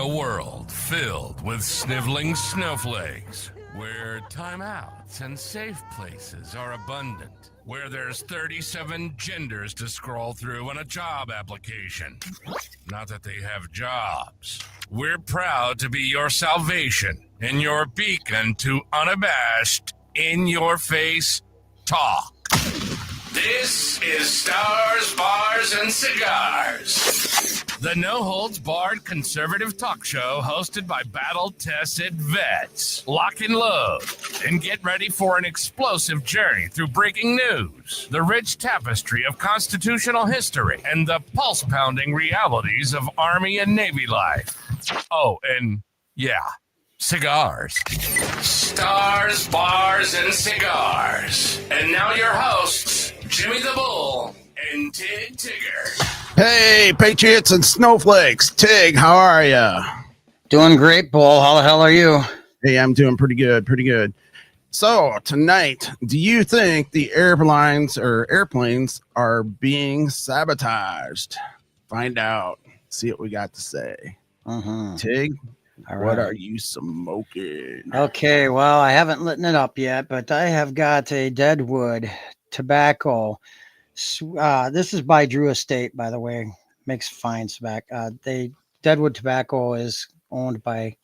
a world filled with sniveling snowflakes, where timeouts and safe places are abundant, where there's 37 genders to scroll through in a job application. Not that they have jobs. We're proud to be your salvation and your beacon to unabashed, in-your-face talk. This is Stars, Bars, and Cigars, the no-holds-barred conservative talk show hosted by battle-tested vets. Lock and load and get ready for an explosive journey through breaking news, the rich tapestry of constitutional history, and the pulse-pounding realities of Army and Navy life. Oh, and yeah, cigars. Stars, Bars, and Cigars. And now your hosts, Jimmy the Bull and Tig Tigger. Hey, Patriots and Snowflakes. Tig, how are ya? Doing great, Bull. How the hell are you? Hey, I'm doing pretty good. So, tonight, do you think the airplanes are being sabotaged? Find out. See what we got to say. Tig, what are you smoking? Okay, well, I haven't lit it up yet, but I have got a Deadwood tobacco. This is by Drew Estate, by the way. Makes fine tobacco. Deadwood Tobacco is owned by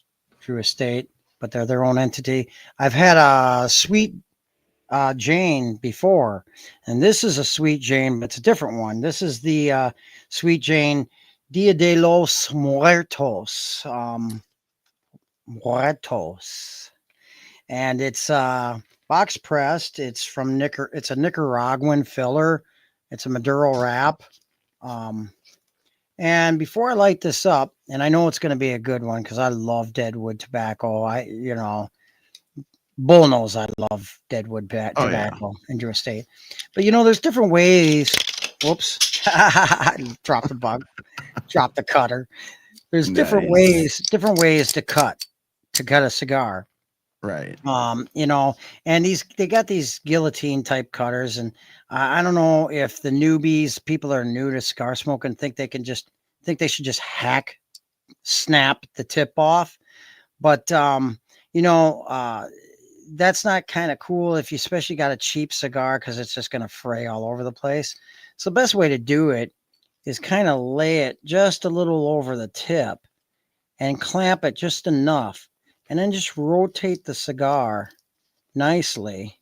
Drew Estate, but they're their own entity. I've had a Sweet Jane before, and this is a Sweet Jane, but it's a different one. This is the Sweet Jane Dia de los Muertos. And it's box pressed. It's from it's a Nicaraguan filler. It's a Maduro wrap. And before I light this up, and I know it's going to be a good one because I love Deadwood tobacco. Bull knows I love Deadwood tobacco in Drew Estate. But there's different ways. Whoops. Dropped the bug. Dropped the cutter. There's different ways to cut a cigar. Right. And they got these guillotine type cutters, and I don't know if the newbies, people that are new to cigar smoking, think they should just snap the tip off. But that's not kind of cool if you especially got a cheap cigar, because it's just going to fray all over the place. So the best way to do it is kind of lay it just a little over the tip and clamp it just enough, and then just rotate the cigar nicely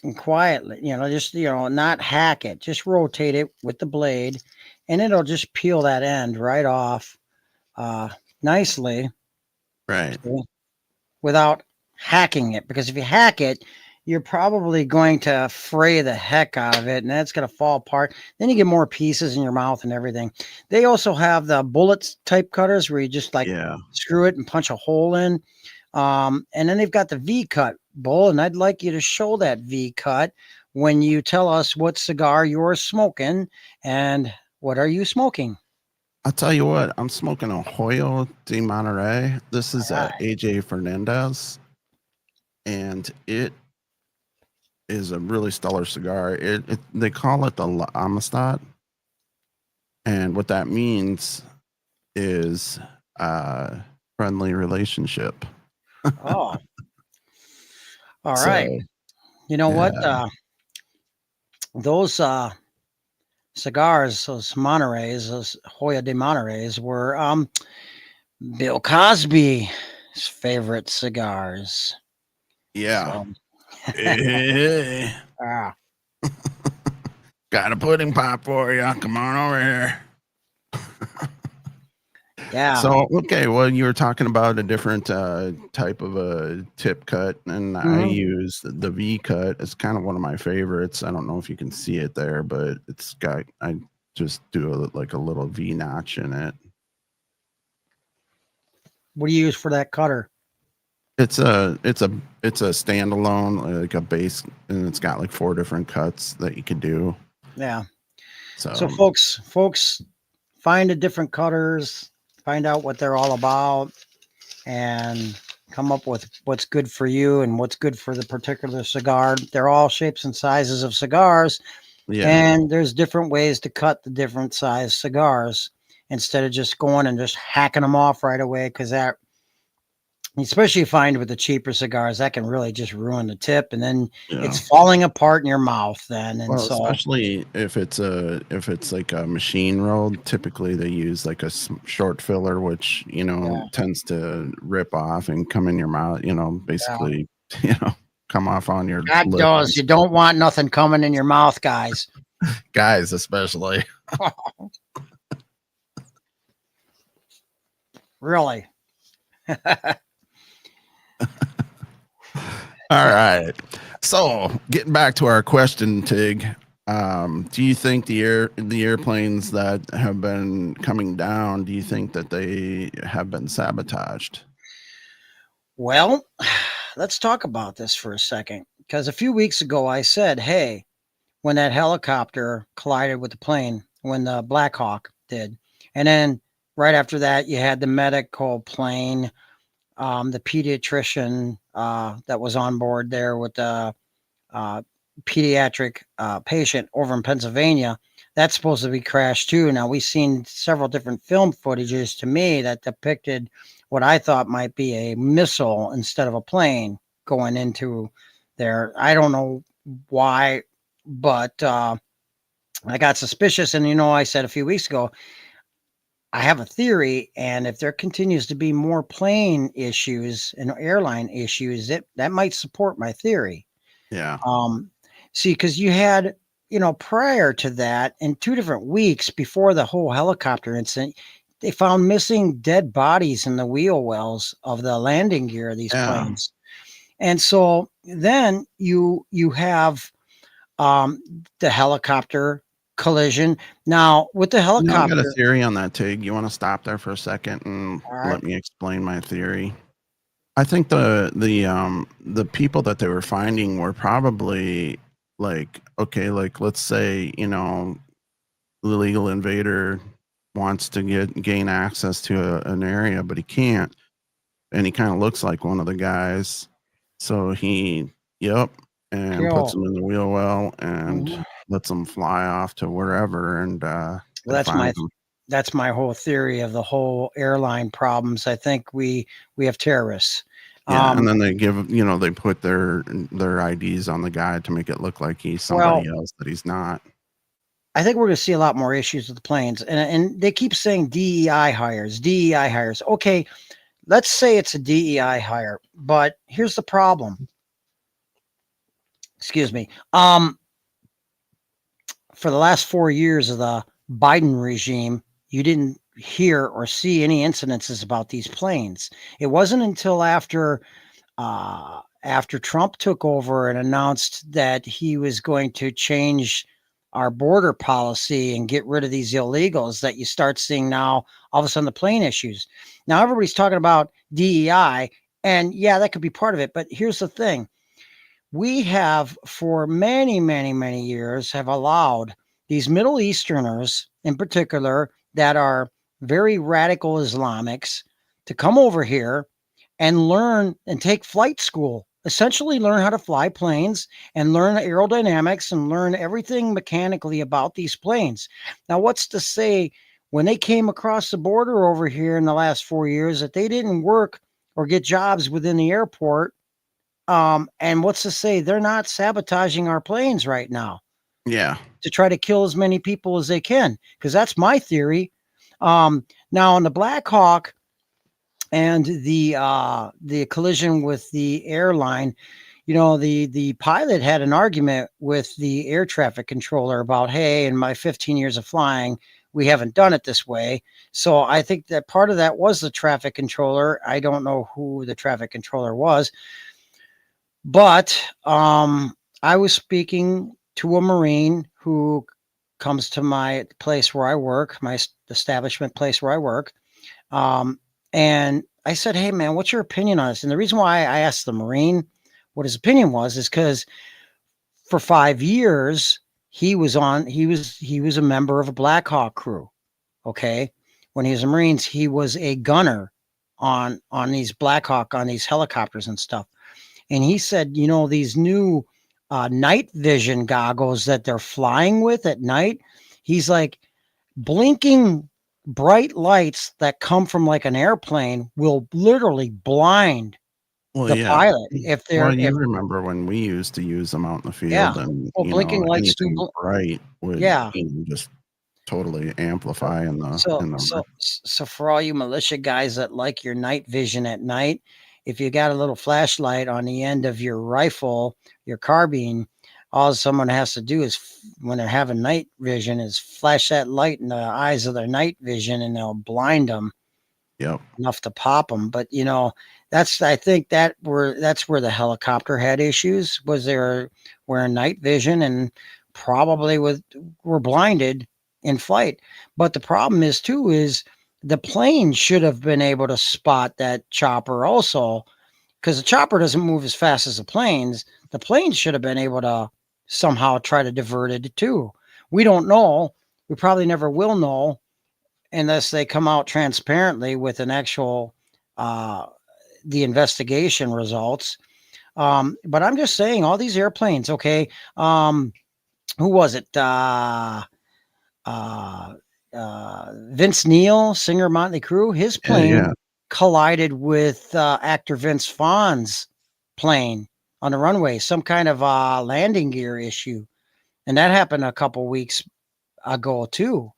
and quietly, not hack it, just rotate it with the blade, and it'll just peel that end right off nicely. Right. Without hacking it, because if you hack it, you're probably going to fray the heck out of it, and that's going to fall apart. Then you get more pieces in your mouth and everything. They also have the bullets type cutters where you just screw it and punch a hole in. And then they've got the V cut, Bull, and I'd like you to show that V cut when you tell us what cigar you're smoking and what are you smoking. I'll tell you what, I'm smoking a HOYO de Monterey. This is a AJ Fernandez, and it is a really stellar cigar. They call it the Amistad, and what that means is friendly relationship. Oh, all right. You know what? Those cigars, those Monterey's, those Hoya de Monterey's, were Bill Cosby's favorite cigars. Yeah. Got a pudding pop for you. Come on over here. Yeah. So, okay, well, you were talking about a different type of a tip cut, and I use the V cut. It's kind of one of my favorites. I don't know if you can see it there, but I just do a little V notch in it. What do you use for that cutter? It's a standalone, like a base, and it's got like 4 different cuts that you could do. Yeah. So folks, find the different cutters, find out what they're all about, and come up with what's good for you and what's good for the particular cigar. They're all shapes and sizes of cigars. Yeah. And there's different ways to cut the different size cigars. instead of just going and just hacking them off right away. Because that, especially you find with the cheaper cigars, that can really just ruin the tip, and then it's falling apart in your mouth then. And Well, so, especially if it's like a machine rolled, typically they use like a short filler, which tends to rip off and come in your mouth. Basically, come off on your that lip. does. You don't want nothing coming in your mouth, guys. Guys, especially. Really. All right. So getting back to our question, Tig, do you think the airplanes that have been coming down, do you think that they have been sabotaged? Well, let's talk about this for a second, because a few weeks ago I said, hey, when that helicopter collided with the plane, when the Black Hawk did, and then right after that you had the medical plane, the pediatrician that was on board there with the pediatric patient over in Pennsylvania, that's supposed to be crashed too. Now, we've seen several different film footages to me that depicted what I thought might be a missile instead of a plane going into there. I don't know why, but I got suspicious. And, I said a few weeks ago, I have a theory, and if there continues to be more plane issues and airline issues, that might support my theory. Yeah. See, because you had, prior to that, in 2 different weeks before the whole helicopter incident, they found missing dead bodies in the wheel wells of the landing gear of these planes. And so then you have the helicopter collision. Now, with the helicopter, I got a theory on that, Tig. You want to stop there for a second and let me explain my theory? I think the people that they were finding were probably like, okay, like let's say, the illegal invader wants to gain access to an area, but he can't. And he kind of looks like one of the guys. So he, and puts them in the wheel well and lets them fly off to wherever. And that's my whole theory of the whole airline problems. I think we have terrorists. Yeah, and then they give, they put their IDs on the guy to make it look like he's somebody else that he's not. I think we're going to see a lot more issues with the planes, and they keep saying DEI hires. Okay, let's say it's a DEI hire, but here's the problem. Excuse me. For the last 4 years of the Biden regime, you didn't hear or see any incidences about these planes. It wasn't until after Trump took over and announced that he was going to change our border policy and get rid of these illegals that you start seeing now all of a sudden the plane issues. Now everybody's talking about DEI, and yeah, that could be part of it. But here's the thing. We have for many, many, many years have allowed these Middle Easterners in particular that are very radical Islamics to come over here and learn and take flight school, essentially learn how to fly planes and learn aerodynamics and learn everything mechanically about these planes. Now, what's to say when they came across the border over here in the last 4 years that they didn't work or get jobs within the airport? And what's to say they're not sabotaging our planes right now? Yeah. To try to kill as many people as they can, because that's my theory. Now on the Black Hawk and the collision with the airline, the pilot had an argument with the air traffic controller about, hey, in my 15 years of flying, we haven't done it this way. So I think that part of that was the traffic controller. I don't know who the traffic controller was, but I was speaking to a Marine who comes to my place where I work, my establishment place where I work. And I said, hey man, what's your opinion on this? And the reason why I asked the Marine what his opinion was is because for 5 years, he was a member of a Black Hawk crew. Okay. When he was a Marine, he was a gunner on these Black Hawk, on these helicopters and stuff. And he said, these new night vision goggles that they're flying with at night, he's like, blinking bright lights that come from like an airplane will literally blind Well, the yeah. pilot if Well, they're you if remember when we used to use them out in the yeah. field, and Well, blinking lights do. anything bright would Yeah. just totally amplify in the So so for all you militia guys that like your night vision at night, if you got a little flashlight on the end of your rifle, your carbine, all someone has to do is when they're having night vision is flash that light in the eyes of their night vision, and they'll blind them Yep. enough to pop them. But I think that's where the helicopter had issues, was they were wearing night vision and probably were blinded in flight. But the problem is too is the plane should have been able to spot that chopper also, because the chopper doesn't move as fast as the planes. The planes should have been able to somehow try to divert it too. We don't know. We probably never will know unless they come out transparently with an actual the investigation results. But I'm just saying, all these airplanes, okay. Who was it? Vince Neil, singer Motley Crue, his plane collided with actor Vince Vaughn's plane on the runway, some kind of landing gear issue. And that happened a couple weeks ago too.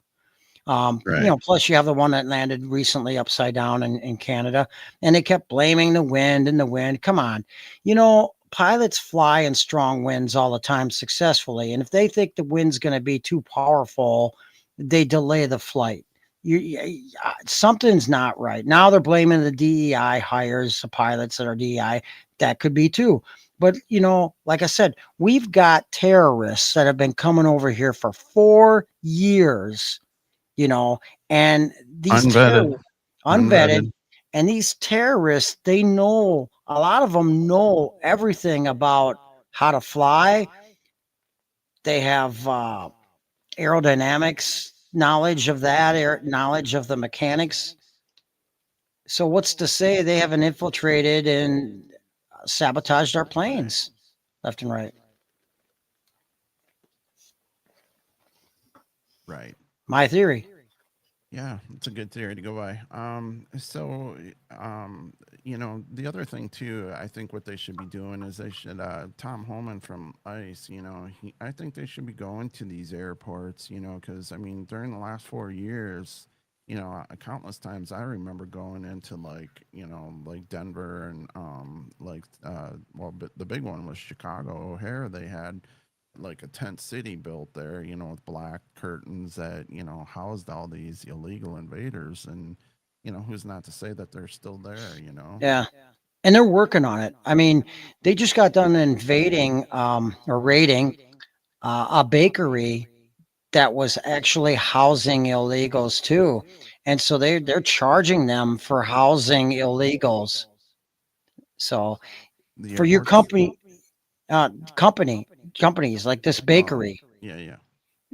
Right. Plus you have the one that landed recently upside down in Canada, and they kept blaming the wind and the wind. Come on. Pilots fly in strong winds all the time successfully. And if they think the wind's going to be too powerful, they delay the flight. Something's not right. Now they're blaming the DEI hires, the pilots that are DEI. That could be too. But, like I said, we've got terrorists that have been coming over here for 4 years. And these unvetted, and these terrorists, they know, a lot of them know everything about how to fly. They have aerodynamics knowledge of that, knowledge of the mechanics. So what's to say they haven't infiltrated and sabotaged our planes left and right? Right. My theory. Yeah, it's a good theory to go by. The other thing too, I think what they should be doing is they should, Tom Holman from ICE, I think they should be going to these airports, because I mean, during the last 4 years, countless times I remember going into like Denver and the big one was Chicago O'Hare. They had like a tent city built there, with black curtains that, housed all these illegal invaders. And, who's not to say that they're still there, Yeah. And they're working on it. I mean, they just got done invading or raiding a bakery that was actually housing illegals too. And so they're charging them for housing illegals. So for your companies like this bakery. Yeah.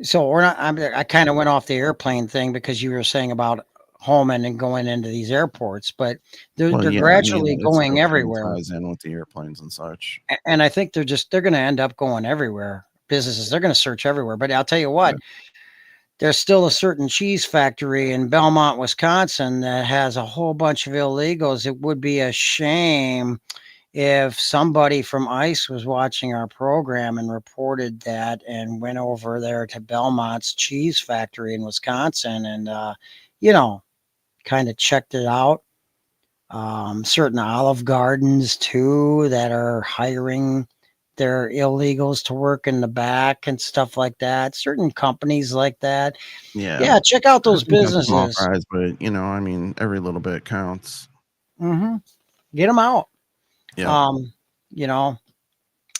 So I kind of went off the airplane thing because you were saying about Holman and going into these airports, but they're gradually going everywhere. Ties in with the airplanes and such. And I think they're going to end up going everywhere. Businesses, they're going to search everywhere. But I'll tell you what, there's still a certain cheese factory in Belmont, Wisconsin that has a whole bunch of illegals. It would be a shame if somebody from ICE was watching our program and reported that and went over there to Belmont's cheese factory in Wisconsin and, kind of checked it out. Certain Olive Gardens too that are hiring their illegals to work in the back and stuff like that. Certain companies like that. Yeah, check out those businesses. Small fries, but I mean, every little bit counts. Mm-hmm. Get them out. Yeah.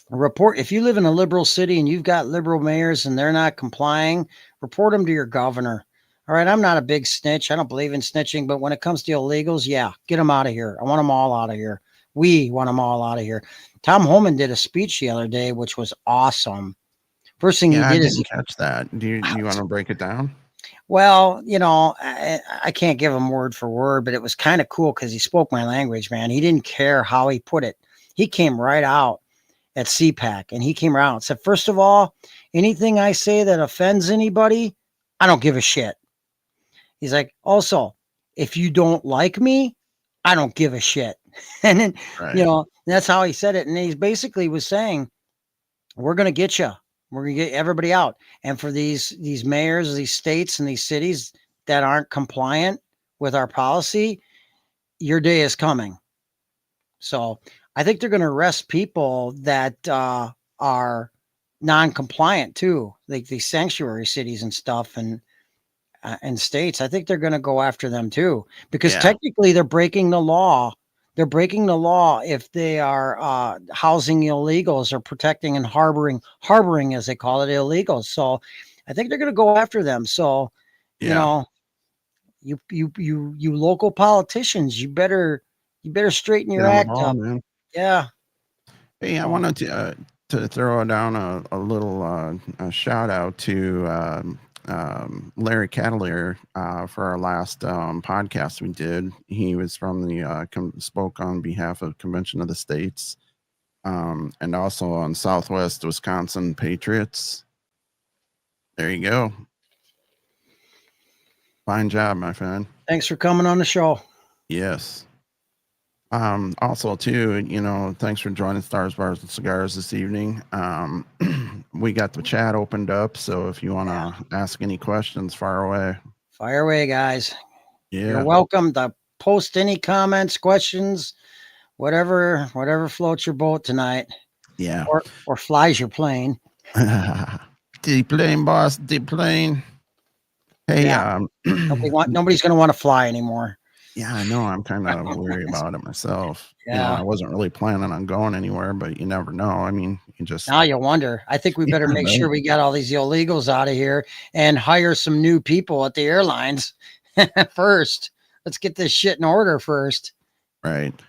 Report if you live in a liberal city and you've got liberal mayors and they're not complying, report them to your governor. All right, I'm not a big snitch. I don't believe in snitching, but when it comes to illegals, yeah, get them out of here. I want them all out of here. We want them all out of here. Tom Holman did a speech the other day, which was awesome. First thing he did is catch that. Do you want to break it down? Well, I can't give him word for word, but it was kind of cool because he spoke my language, man. He didn't care how he put it. He came right out at CPAC and he came around and said, first of all, anything I say that offends anybody, I don't give a shit. He's like, also, if you don't like me, I don't give a shit. And then, Right. that's how he said it. And he basically was saying, we're going to get you. We're going to get everybody out. And for these mayors, these states and these cities that aren't compliant with our policy, your day is coming. So I think they're going to arrest people that are non-compliant too, like these sanctuary cities and stuff and states. I think they're going to go after them too, because technically they're breaking the law. They're breaking the law if they are housing illegals or protecting and harboring, as they call it, illegals. So I think they're going to go after them. So, you local politicians, you better straighten your On the act ball, up. man. Yeah. Hey, I wanted to throw down a little a shout out to Larry Cavalier for our last podcast we did. He was from the spoke on behalf of Convention of the States, and also on Southwest Wisconsin Patriots. There you go. Fine job, my friend. Thanks for coming on the show. Yes. Also too, thanks for joining Stars, Bars, and Cigars this evening. We got the chat opened up, so if you want to ask any questions, fire away, guys. Yeah, you're welcome to post any comments, questions, whatever floats your boat tonight. Yeah, or flies your plane. Deplane, boss, deplane. Hey, nobody's gonna want to fly anymore. Yeah, I know. I'm kind of worried about it myself. Yeah. I wasn't really planning on going anywhere, but you never know. I mean, now you wonder. I think we better make sure we got all these illegals out of here and hire some new people at the airlines first. Let's get this shit in order first. Right.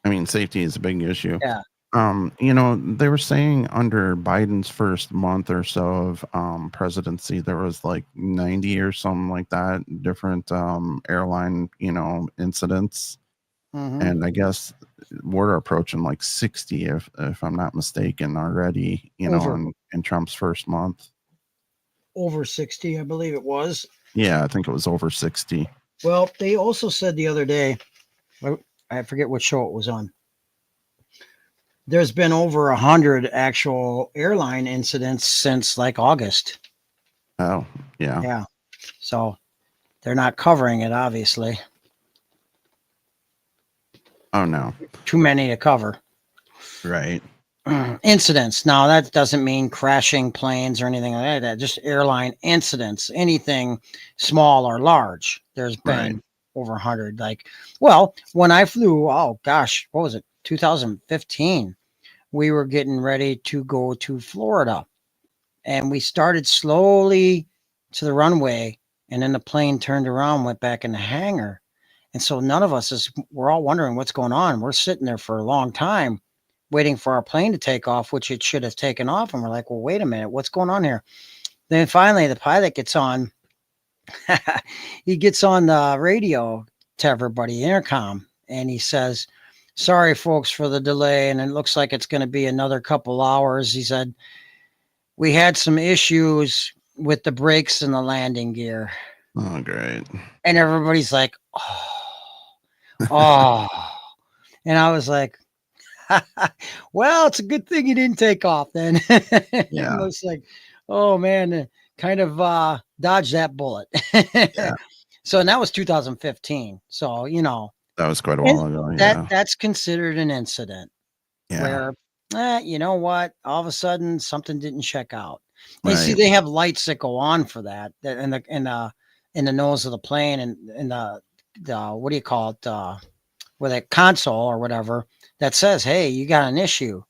I mean, safety is a big issue. Yeah. They were saying under Biden's first month or so of presidency, there was like 90 or something like that, different airline, incidents. Mm-hmm. And I guess we're approaching like 60, if I'm not mistaken, already, in Trump's first month. Over 60, I believe it was. Yeah, I think it was over 60. Well, they also said the other day, I forget what show it was on, there's been over 100 actual airline incidents since like August. Oh, yeah. Yeah. So they're not covering it, obviously. Oh, no. Too many to cover. Right. Incidents. Now, that doesn't mean crashing planes or anything like that. Just airline incidents, anything small or large. There's been over 100. When I flew, oh gosh, what was it? 2015, we were getting ready to go to Florida, and we started slowly to the runway, and then the plane turned around, went back in the hangar. And so none of us we're all wondering what's going on. We're sitting there for a long time waiting for our plane to take off, which it should have taken off. And we're like, well, wait a minute, what's going on here? Then finally the pilot gets on, he gets on the radio to everybody, intercom, and he says, sorry, folks, for the delay. And it looks like it's going to be another couple hours. He said, we had some issues with the brakes and the landing gear. Oh, great. And everybody's like, oh. And I was like, well, it's a good thing you didn't take off then. Yeah. It looks like, oh man, kind of dodged that bullet. Yeah. So, and that was 2015. So, that was quite a while ago. That's considered an incident. Yeah. Where, you know what? All of a sudden something didn't check out. And you see, they have lights that go on for that in the nose of the plane and the what do you call it? With a console or whatever that says, hey, you got an issue,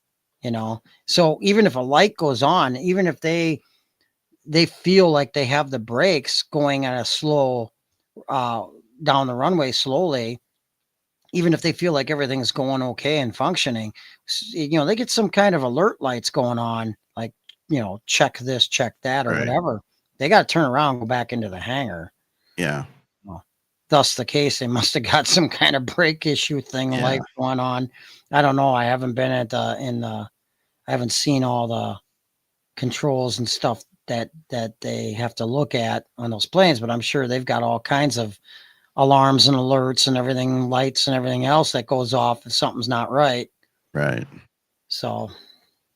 So even if a light goes on, even if they feel like they have the brakes going at a slow, down the runway slowly, even if they feel like everything's going okay and functioning, they get some kind of alert lights going on, like, check this, check that, or whatever. They got to turn around and go back into the hangar. Yeah. Thus the case, they must have got some kind of brake issue thing like going on. I don't know. I haven't been I haven't seen all the controls and stuff that they have to look at on those planes, but I'm sure they've got all kinds of alarms and alerts and everything, lights and everything else that goes off if something's not right. Right. So,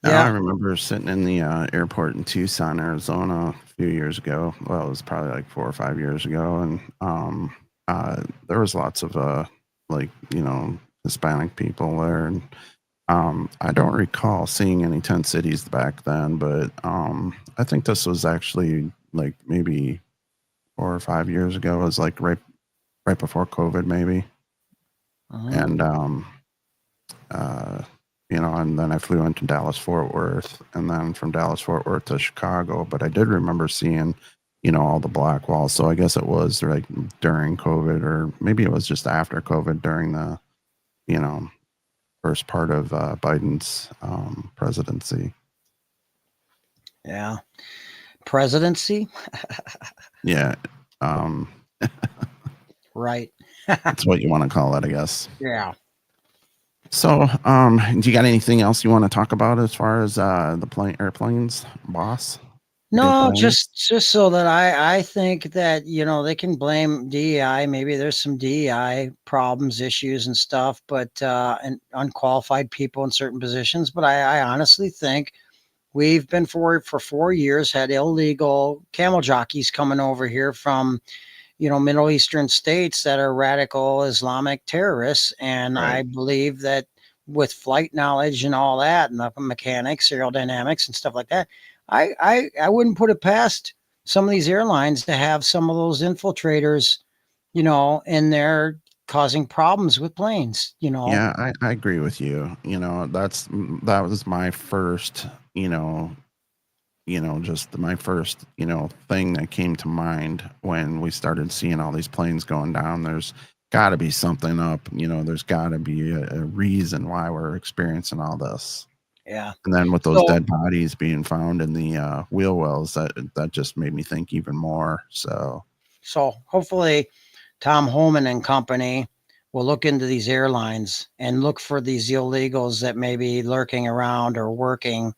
Now, I yeah. remember sitting in the airport in Tucson, Arizona, a few years ago. Well, it was probably like 4 or 5 years ago, and there was lots of Hispanic people there, and I don't recall seeing any tent cities back then, but I think this was actually like maybe 4 or 5 years ago. It was like right before COVID, maybe, and and then I flew into Dallas Fort Worth, and then from Dallas Fort Worth to Chicago. But I did remember seeing, all the black walls. So I guess it was like during COVID, or maybe it was just after COVID during the, first part of Biden's presidency. Yeah. Presidency. Yeah. Right. That's what you want to call it, I guess. Yeah. So, do you got anything else you want to talk about as far as the airplanes, boss? No, Airplanes? just so that I think that, they can blame DEI. Maybe there's some DEI problems, issues and stuff, but and unqualified people in certain positions. But I honestly think we've been for 4 years had illegal camel jockeys coming over here from, Middle Eastern states that are radical Islamic terrorists. And Right. I believe that with flight knowledge and all that, and the mechanics, aerodynamics and stuff like that, I wouldn't put it past some of these airlines to have some of those infiltrators, in there causing problems with planes, Yeah, I agree with you. That was my first, just my first, thing that came to mind when we started seeing all these planes going down. There's got to be something up, there's got to be a reason why we're experiencing all this. Yeah. And then with those So, dead bodies being found in the wheel wells, that just made me think even more. So hopefully Tom Homan and company will look into these airlines and look for these illegals that may be lurking around or working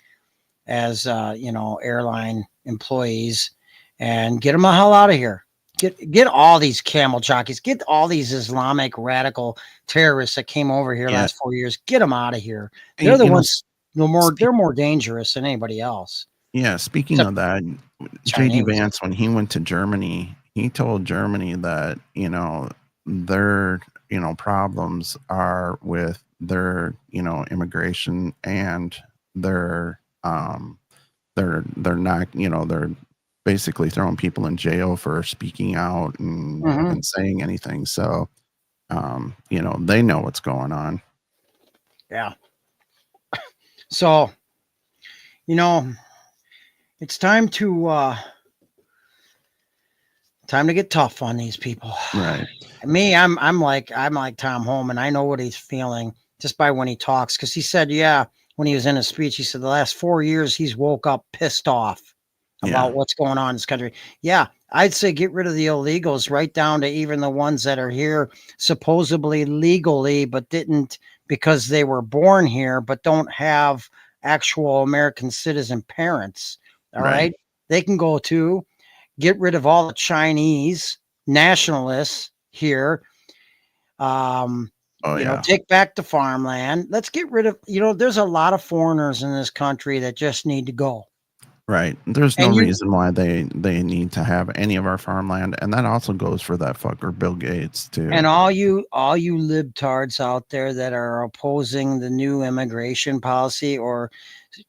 as airline employees, and get them the hell out of here. Get all these camel jockeys, get all these Islamic radical terrorists that came over here yeah, last 4 years. Get them out of here. hey, They're the ones. They're more dangerous than anybody else. yeah. Speaking Except of that, JD Chinese. Vance, when he went to Germany, he told Germany that their problems are with their immigration, and they're not they're basically throwing people in jail for speaking out and saying anything. So they know what's going on. Yeah. So, it's time to get tough on these people. Right. Me, I'm like Tom Homan. I know what he's feeling just by when he talks, because he said, when he was in his speech, he said the last 4 years he's woke up pissed off about what's going on in this country. Yeah, I'd say get rid of the illegals, right down to even the ones that are here supposedly legally, but didn't because they were born here, but don't have actual American citizen parents. All right. They can go too. Get rid of all the Chinese nationalists here. Take back the farmland. Let's get rid of, there's a lot of foreigners in this country that just need to go. Right. There's no reason why they need to have any of our farmland, and that also goes for that fucker Bill Gates too. And all you libtards out there that are opposing the new immigration policy or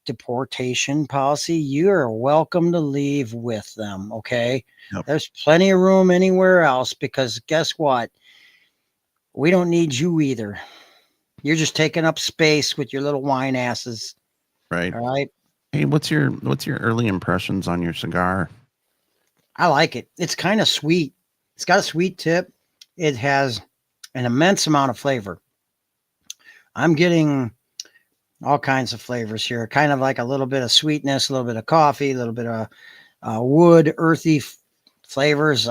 deportation policy, you are welcome to leave with them. Okay. Yep. There's plenty of room anywhere else, because guess what? We don't need you either. You're just taking up space with your little wine asses. Right. All right. Hey, what's your early impressions on your cigar? I like it. It's kind of sweet. It's got a sweet tip. It has an immense amount of flavor. I'm getting all kinds of flavors here, kind of like a little bit of sweetness, a little bit of coffee, a little bit of wood, earthy flavors.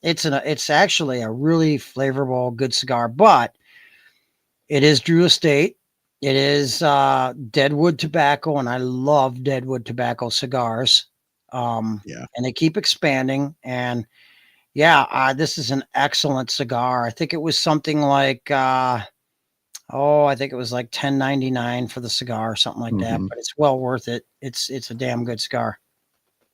It's actually a really flavorful, good cigar, but it is Drew Estate. It is deadwood tobacco, and I love deadwood tobacco cigars. Yeah. And they keep expanding. And yeah, this is an excellent cigar. I think it was something like, I think it was like $10.99 for the cigar or something like that, Mhm. but it's well worth it. It's a damn good cigar.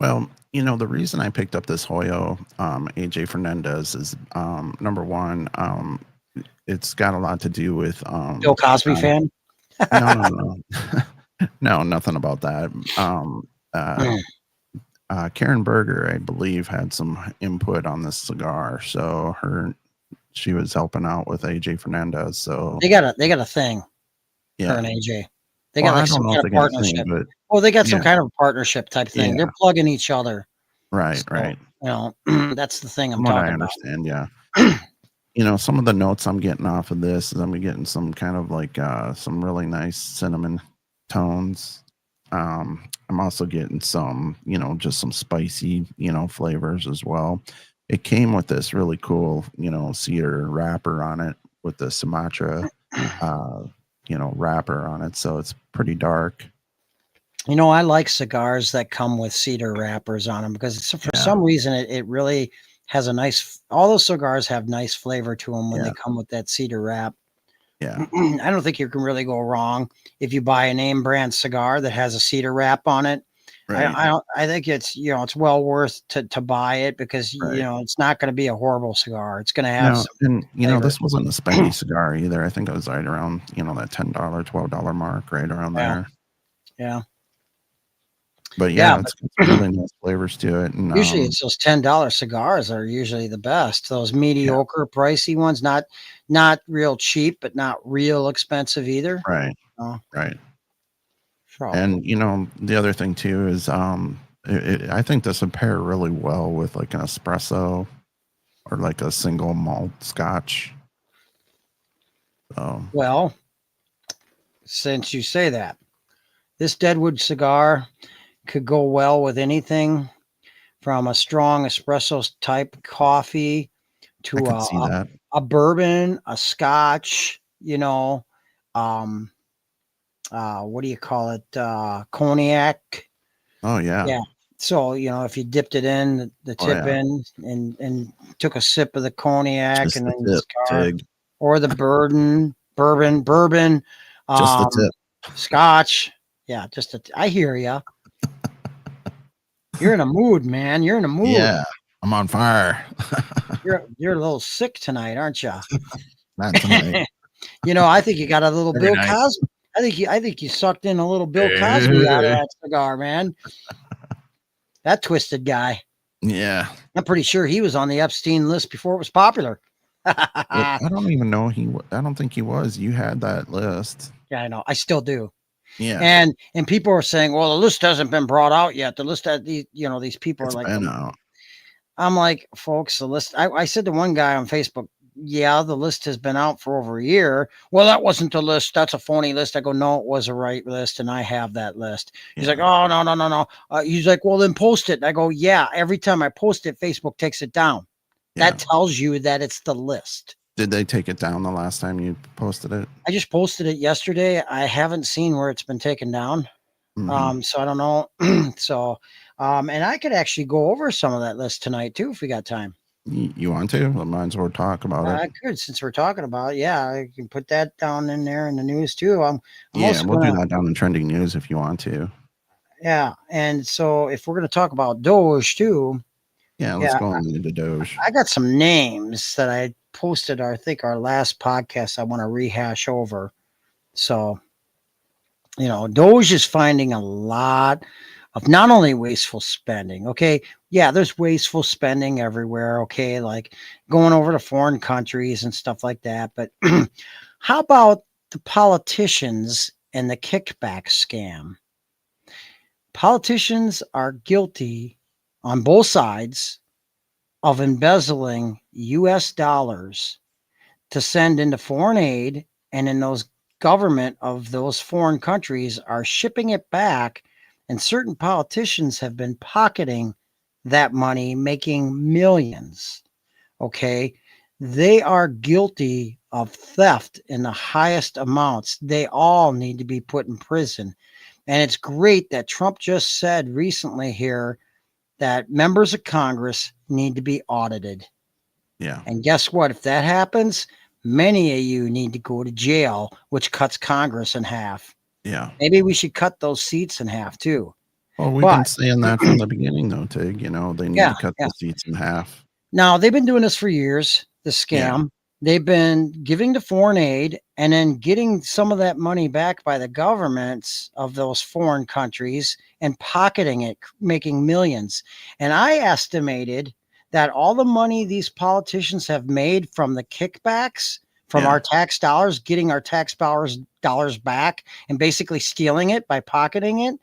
Well, the reason I picked up this HOYO AJ Fernandez is number one, it's got a lot to do with Bill Cosby John. fan? No, no, no. No, nothing about that. Uh, Karen Berger, I believe, had some input on this cigar, so she was helping out with AJ Fernandez. So They got a thing, her yeah. and AJ. They Well, got I like don't some know if kind they of got a thing, partnership. but Oh, they got some yeah, kind of partnership type thing. yeah, They're plugging each other. right, So, right. that's the thing I'm From what I talking about. understand, yeah. Some of the notes I'm getting off of this is I'm getting some kind of like some really nice cinnamon tones. I'm also getting some, just some spicy, flavors as well. It came with this really cool, cedar wrapper on it with the Sumatra, uh, wrapper on it. So it's pretty dark. I like cigars that come with cedar wrappers on them because for Yeah, some reason it really has a nice. All those cigars have nice flavor to them when yeah, they come with that cedar wrap. yeah, I don't think you can really go wrong if you buy a name brand cigar that has a cedar wrap on it. right, I think it's it's well worth to buy it because right. it's not going to be a horrible cigar. It's going to have No, some and flavor. this wasn't a spendy cigar either. I think it was right around, that $10, $12 mark, right around Yeah, there. yeah, But yeah. yeah, it's got some really nice flavors to it. And Usually it's those $10 cigars are usually the best. Those yeah, mediocre pricey ones, not real cheap, but not real expensive either. right, Oh, right. so And the other thing too is I think this would pair really well with like an espresso or like a single malt scotch. So well, since you say that, this Deadwood cigar could go well with anything from a strong espresso type coffee I to could see that. a bourbon, a scotch, um, what do you call it? Cognac. Oh yeah. Yeah. So, if you dipped it in the Oh tip yeah. in and took a sip of the cognac Just and the then the tip, cigar Tig. or the bourbon, Just the um, tip. scotch. Yeah. I hear you. You're in a mood, man. You're in a mood. Yeah. I'm on fire. You're a little sick tonight, aren't you? Not tonight. I think you got a little Every Bill night. Cosby. I think you sucked in a little Bill Cosby out of that cigar, man. That twisted guy. Yeah. I'm pretty sure he was on the Epstein list before it was popular. I don't even know I don't think he was. You had that list. Yeah, I know. I still do. Yeah. And people are saying, well, the list hasn't been brought out yet. The list that these people are It's like, been out. I'm like, folks, the list. I said to one guy on Facebook, yeah, the list has been out for over a year. Well, that wasn't the list. That's a phony list. I go, no, it was a right list, and I have that list. He's like, oh, no, no, no, no. He's like, well, then post it. And I go, yeah, every time I post it, Facebook takes it down. Yeah. That tells you that it's the list. Did they take it down the last time you posted it? I just posted it yesterday. I haven't seen where it's been taken down. Mm-hmm. So I don't know. So, and I could actually go over some of that list tonight too, if we got time. You want to? Well, might as well talk about I it. could, since we're talking about it. Yeah, I can put that down in there in the news too. I'm Yeah, also we'll do gonna, that down in trending news if you want to. yeah. And so if we're gonna talk about Doge too, Yeah, let's yeah, go on into Doge. I got some names that I posted. I think our last podcast I want to rehash over. So Doge is finding a lot of not only wasteful spending. Okay. Yeah, there's wasteful spending everywhere. Okay. Like going over to foreign countries and stuff like that. But how about the politicians and the kickback scam? Politicians are guilty on both sides of embezzling US dollars to send into foreign aid, and in those government of those foreign countries are shipping it back, and certain politicians have been pocketing that money, making millions. Okay, they are guilty of theft in the highest amounts. They all need to be put in prison. And it's great that Trump just said recently here that members of Congress need to be audited. Yeah. And guess what? If that happens, many of you need to go to jail, which cuts Congress in half. Yeah. Maybe we should cut those seats in half too. Well, we've been saying that from the beginning, though, Tig. You know, they need to cut the seats in half. Now, they've been doing this for years, the scam. Yeah. They've been giving the foreign aid and then getting some of that money back by the governments of those foreign countries and pocketing it, making millions. And I estimated that all the money these politicians have made from the kickbacks from our tax dollars, getting our tax dollars back and basically stealing it by pocketing it,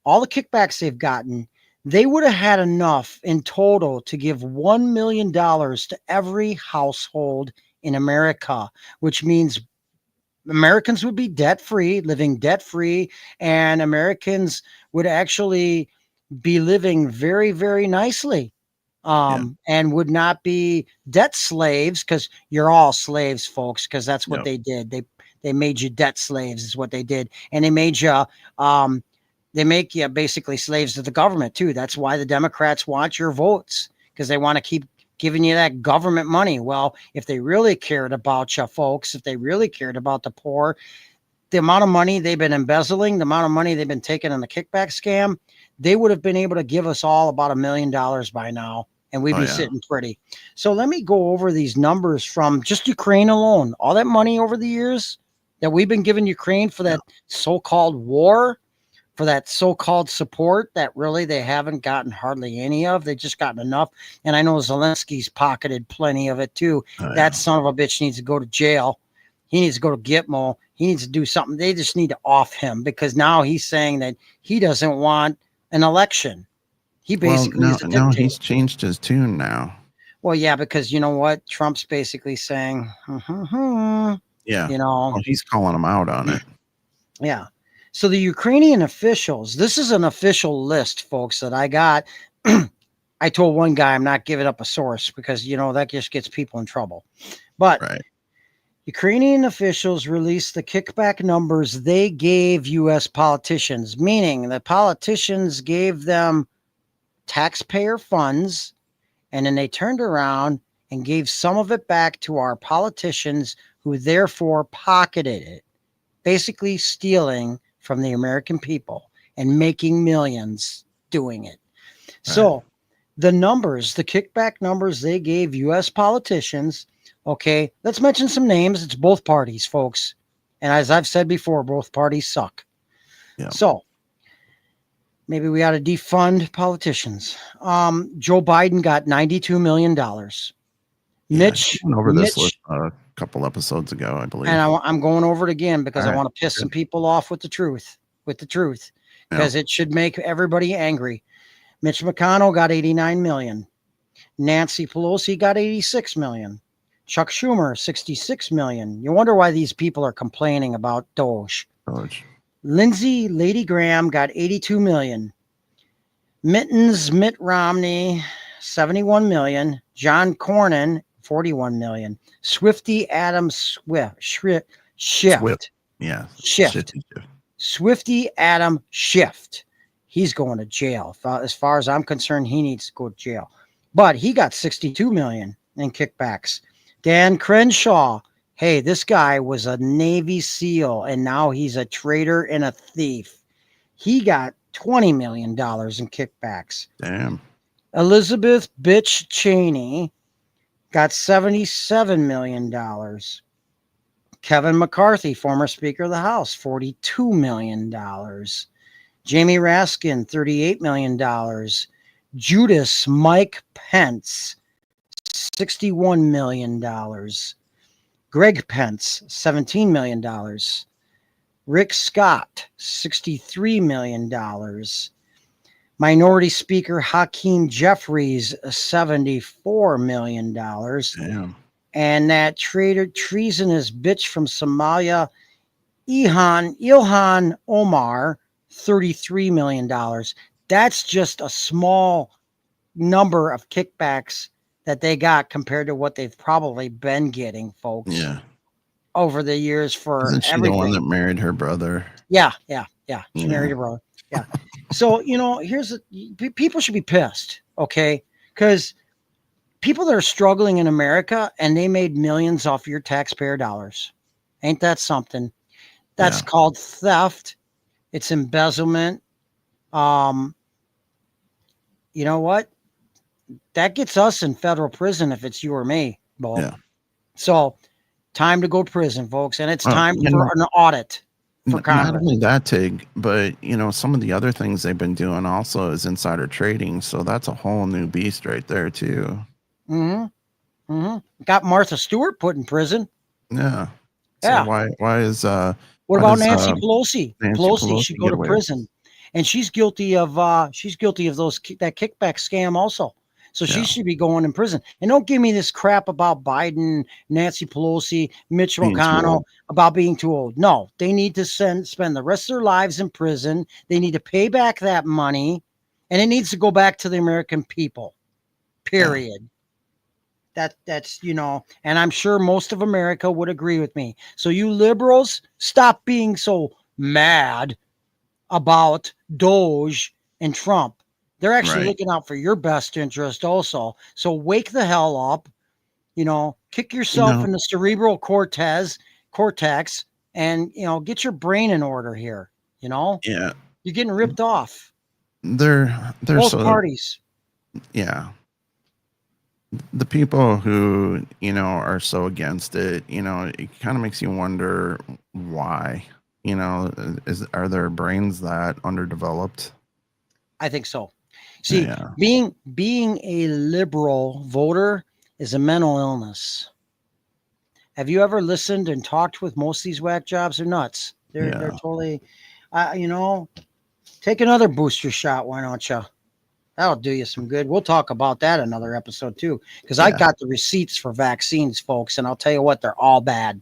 all the kickbacks they've gotten, they would have had enough in total to give $1 million to every household in America, which means Americans would be debt-free, living debt-free, and Americans would actually be living very, very nicely. And would not be debt slaves, because you're all slaves, folks, because that's what they did. They made you debt slaves is what they did. And they made you they make you basically slaves to the government too. That's why the Democrats want your votes, because they want to keep giving you that government money. Well, if they really cared about you folks, if they really cared about the poor, the amount of money they've been embezzling, the amount of money they've been taking on the kickback scam, they would have been able to give us all about $1 million by now, and we'd be sitting pretty. So let me go over these numbers from just Ukraine alone. All that money over the years that we've been giving Ukraine for that so-called war, for that so-called support that really they haven't gotten hardly any of. They just gotten enough. And I know Zelensky's pocketed plenty of it too. That son of a bitch needs to go to jail. He needs to go to Gitmo. He needs to do something. They just need to off him, because now he's saying that he doesn't want an election. He basically is a dictator. No, he's changed his tune now. Well, yeah, because you know what? Trump's basically saying, yeah, you know, well, he's calling him out on it. Yeah. So the Ukrainian officials, this is an official list, folks, that I got. I told one guy I'm not giving up a source because, you know, that just gets people in trouble. But Ukrainian officials released the kickback numbers they gave U.S. politicians, meaning the politicians gave them taxpayer funds, and then they turned around and gave some of it back to our politicians, who therefore pocketed it, basically stealing from the American people and making millions doing it. So the numbers, the kickback numbers they gave U.S. politicians, okay, let's mention some names. It's both parties, folks. And as I've said before, both parties suck. So maybe we ought to defund politicians. Joe Biden got $92 million. Mitch went over this list a couple episodes ago, I believe. And I'm going over it again because I want to piss some people off with the truth, because it should make everybody angry. Mitch McConnell got $89 million. Nancy Pelosi got $86 million. Chuck Schumer, $66 million. You wonder why these people are complaining about Doge. Lindsey Lady Graham got $82 million. Mitt Romney, $71 million. John Cornyn, $41 million. Swifty Adam Schiff. Swifty Adam Schiff. He's going to jail. As far as I'm concerned, he needs to go to jail. But he got $62 million in kickbacks. Dan Crenshaw. Hey, this guy was a Navy SEAL, and now he's a traitor and a thief. He got $20 million in kickbacks. Damn. Elizabeth Bitch Cheney got $77 million. Kevin McCarthy, former Speaker of the House, $42 million. Jamie Raskin, $38 million. Judas Mike Pence, $61 million. Greg Pence, $17 million. Rick Scott, $63 million. Minority Speaker Hakeem Jeffries, $74 million. Damn. And that treasonous bitch from Somalia, Ilhan Omar, $33 million. That's just a small number of kickbacks that they got compared to what they've probably been getting, folks. Yeah. Over the years for Isn't she everything. the one that married her brother? Yeah. She married her brother. Yeah. So, people should be pissed, okay? Because people that are struggling in America and they made millions off your taxpayer dollars. Ain't that something? That's called theft. It's embezzlement. You know what? That gets us in federal prison if it's you or me, Bo. Yeah. So, time to go to prison, folks, and it's time You for know, an audit for not Congress. only that, Tig, but some of the other things they've been doing also is insider trading. So that's a whole new beast right there too. Got Martha Stewart put in prison. Yeah. So Yeah. why is What why about does, Nancy Pelosi? Nancy Pelosi should go get to away with it? prison, and she's guilty of that kickback scam also. So she Yeah. should be going in prison. And don't give me this crap about Biden, Nancy Pelosi, Mitch Being too McConnell old. about being too old. No, they need to spend the rest of their lives in prison. They need to pay back that money, and it needs to go back to the American people. Period. That's and I'm sure most of America would agree with me. So you liberals, stop being so mad about Doge and Trump. They're actually Right. looking out for your best interest also. So wake the hell up, kick yourself in the cerebral cortex and get your brain in order here. Yeah. You're getting ripped off. They're Both so parties. yeah. The people who, are so against it, it kind of makes you wonder why. Are their brains that underdeveloped? I think so. See, Yeah. being a liberal voter is a mental illness. Have you ever listened and talked with most of these whack jobs? They're nuts. They're totally, take another booster shot. Why don't you? That'll do you some good. We'll talk about that another episode too, because I got the receipts for vaccines, folks, and I'll tell you what, they're all bad.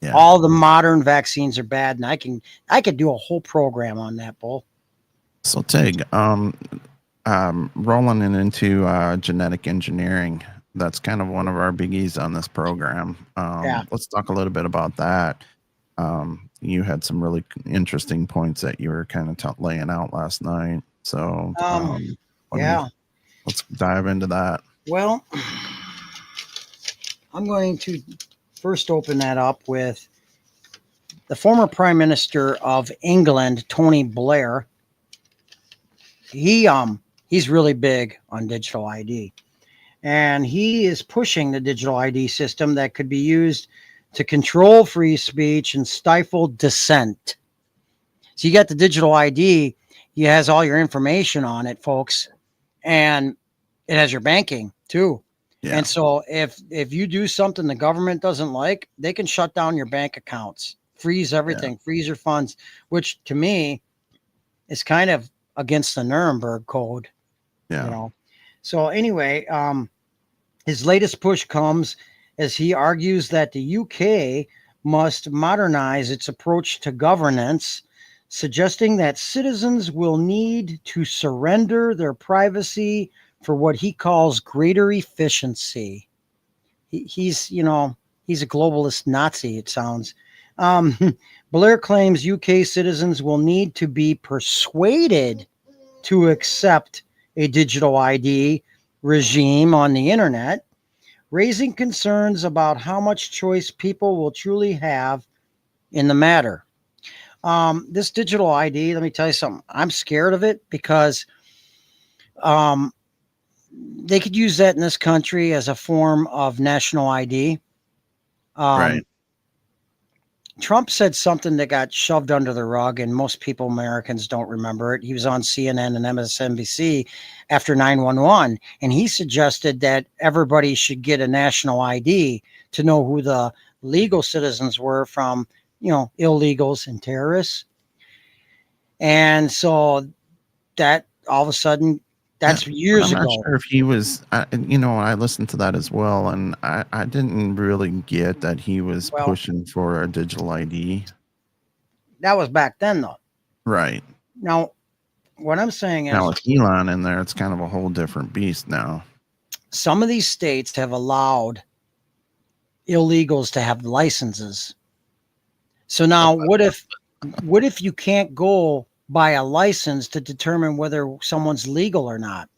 Yeah. All the modern vaccines are bad, and I could do a whole program on that, Bull. So Tig, rolling into genetic engineering, that's kind of one of our biggies on this program. Let's talk a little bit about that. You had some really interesting points that you were kind of laying out last night. So let's dive into that. Well, I'm going to first open that up with the former Prime Minister of England, Tony Blair. He's really big on digital ID, and he is pushing the digital ID system that could be used to control free speech and stifle dissent. So you got the digital ID, it has all your information on it, folks, and it has your banking too. Yeah. And so if you do something the government doesn't like, they can shut down your bank accounts, freeze everything, freeze your funds, which to me is kind of against the Nuremberg Code. Yeah. So anyway, his latest push comes as he argues that the UK must modernize its approach to governance, suggesting that citizens will need to surrender their privacy for what he calls greater efficiency. He's a globalist Nazi, it sounds. Blair claims UK citizens will need to be persuaded to accept a digital ID regime on the internet, raising concerns about how much choice people will truly have in the matter. This digital ID, let me tell you something. I'm scared of it because they could use that in this country as a form of national ID. Right. Trump said something that got shoved under the rug, and most people, Americans, don't remember it. He was on CNN and MSNBC after 9/11, and he suggested that everybody should get a national ID to know who the legal citizens were from, illegals and terrorists. And so that all of a sudden, that's years ago. I'm not sure if he was, I listened to that as well, and I didn't really get that he was pushing for a digital ID. That was back then, though. Right. Now, what I'm saying is, now with Elon in there, it's kind of a whole different beast now. Some of these states have allowed illegals to have licenses. So now what if you can't go by a license to determine whether someone's legal or not.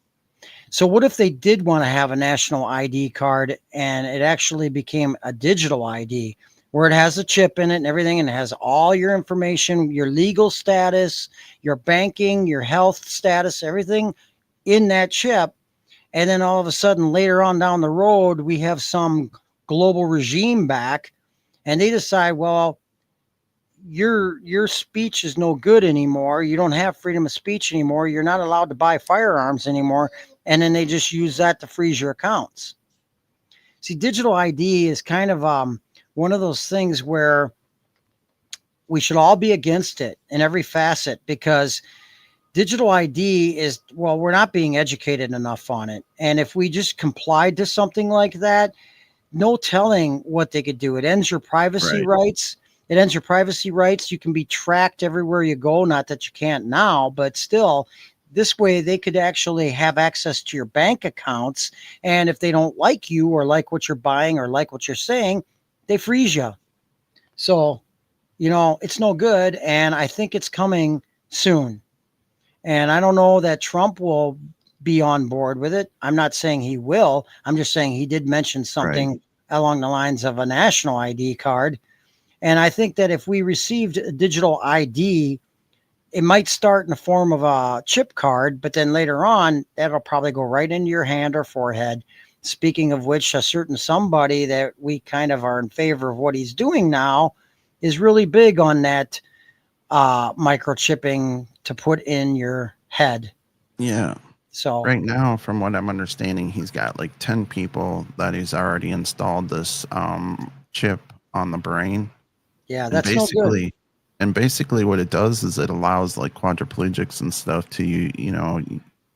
So what if they did want to have a national ID card and it actually became a digital ID where it has a chip in it and everything, and it has all your information, your legal status, your banking, your health status, everything in that chip. And then all of a sudden later on down the road, we have some global regime back and they decide, well, your speech is no good anymore. You don't have freedom of speech anymore. You're not allowed to buy firearms anymore. And then they just use that to freeze your accounts. See, digital ID is kind of one of those things where we should all be against it in every facet, because digital ID is, well, we're not being educated enough on it. And if we just complied to something like that, no telling what they could do. It ends your privacy rights. It ends your privacy rights. You can be tracked everywhere you go. Not that you can't now, but still, this way they could actually have access to your bank accounts. And if they don't like you or like what you're buying or like what you're saying, they freeze you. So, it's no good. And I think it's coming soon. And I don't know that Trump will be on board with it. I'm not saying he will. I'm just saying he did mention something along the lines of a national ID card. And I think that if we received a digital ID, it might start in the form of a chip card, but then later on, that'll probably go right into your hand or forehead. Speaking of which, a certain somebody that we kind of are in favor of what he's doing now is really big on that microchipping to put in your head. Yeah. So right now, from what I'm understanding, he's got like 10 people that he's already installed this chip on the brain. Yeah, that's no good. And basically what it does is it allows like quadriplegics and stuff to,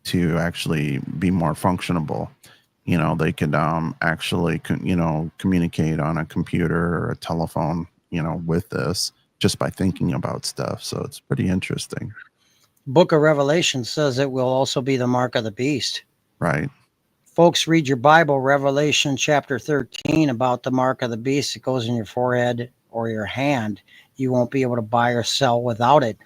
to actually be more functionable. They could actually, communicate on a computer or a telephone, with this just by thinking about stuff. So it's pretty interesting. Book of Revelation says it will also be the mark of the beast. Right. Folks, read your Bible, Revelation chapter 13, about the mark of the beast. It goes in your forehead or your hand. You won't be able to buy or sell without it.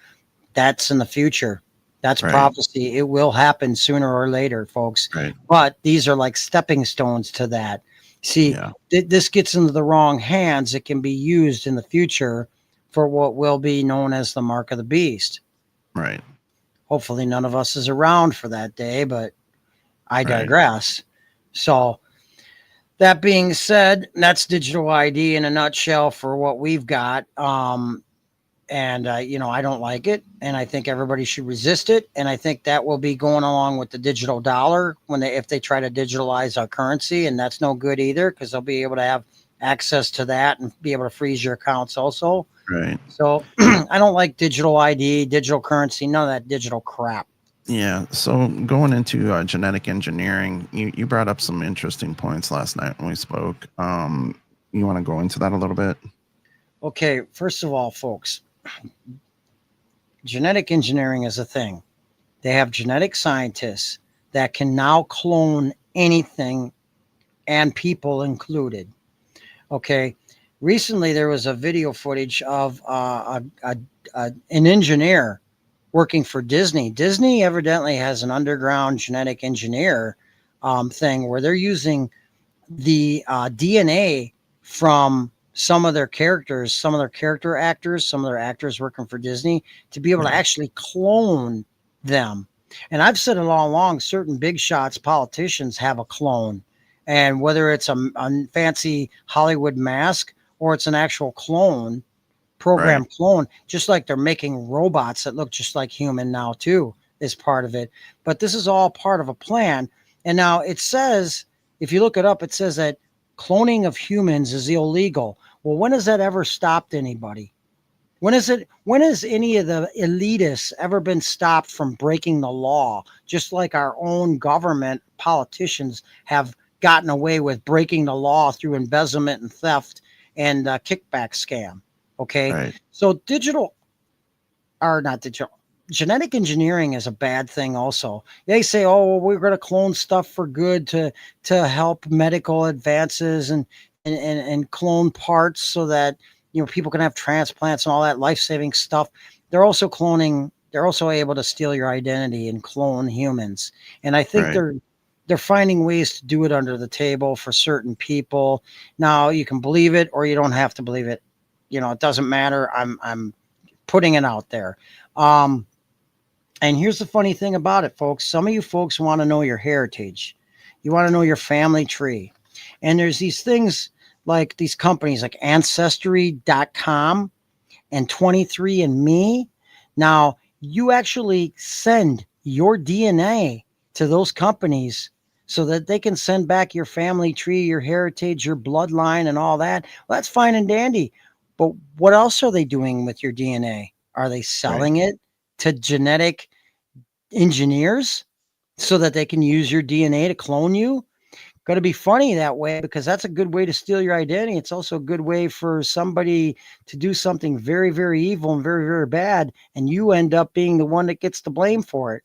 That's in the future. That's prophecy. It will happen sooner or later, folks. Right. But these are like stepping stones to that. See, this gets into the wrong hands. It can be used in the future for what will be known as the mark of the beast. Right. Hopefully none of us is around for that day, but I digress. So that being said, that's digital ID in a nutshell for what we've got. I don't like it, and I think everybody should resist it. And I think that will be going along with the digital dollar if they try to digitalize our currency, and that's no good either, because they'll be able to have access to that and be able to freeze your accounts also. Right. So I don't like digital ID, digital currency, none of that digital crap. Yeah. So going into genetic engineering, you brought up some interesting points last night when we spoke. You want to go into that a little bit? Okay. First of all, folks, genetic engineering is a thing. They have genetic scientists that can now clone anything, and people included. Okay. Recently, there was a video footage of an engineer working for Disney. Disney evidently has an underground genetic engineer thing where they're using the DNA from some of their characters, some of their character actors, some of their actors working for Disney to be able to actually clone them. And I've said it all along, certain big shots politicians have a clone. And whether it's a fancy Hollywood mask or it's an actual clone, program clone, just like they're making robots that look just like human now too, is part of it. But this is all part of a plan. And now it says, if you look it up, it says that cloning of humans is illegal. Well, when has that ever stopped anybody? When has any of the elitists ever been stopped from breaking the law? Just like our own government politicians have gotten away with breaking the law through embezzlement and theft and kickback scam. Okay. So genetic engineering is a bad thing also. They say, oh, well, we're going to clone stuff for good to help medical advances and clone parts so that, people can have transplants and all that life-saving stuff. They're also cloning they're also able to steal your identity and clone humans. And I think Right. they're finding ways to do it under the table for certain people. Now you can believe it or you don't have to believe it. It doesn't matter. I'm putting it out there. And here's the funny thing about it, folks. Some of you folks want to know your heritage. You want to know your family tree. And there's these things like these companies like Ancestry.com and 23andMe. Now, you actually send your DNA to those companies so that they can send back your family tree, your heritage, your bloodline, and all that. Well, that's fine and dandy. But what else are they doing with your DNA? Are they selling it to genetic engineers so that they can use your DNA to clone you? Got to be funny that way because that's a good way to steal your identity. It's also a good way for somebody to do something very, very evil and very, very bad, and you end up being the one that gets the blame for it.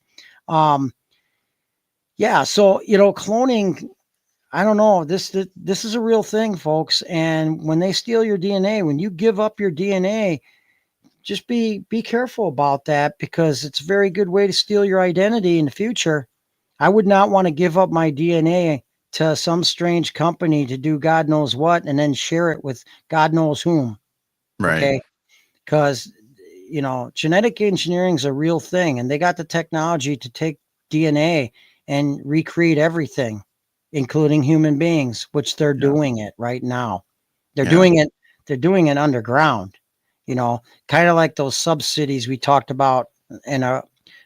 Yeah, so cloning. I don't know. This is a real thing, folks. And when they steal your DNA, when you give up your DNA, just be careful about that because it's a very good way to steal your identity in the future. I would not want to give up my DNA to some strange company to do God knows what and then share it with God knows whom. Right. Okay. Because, genetic engineering is a real thing and they got the technology to take DNA and recreate everything, including human beings, which they're doing it right now. They're doing it underground, kind of like those sub-cities we talked about in a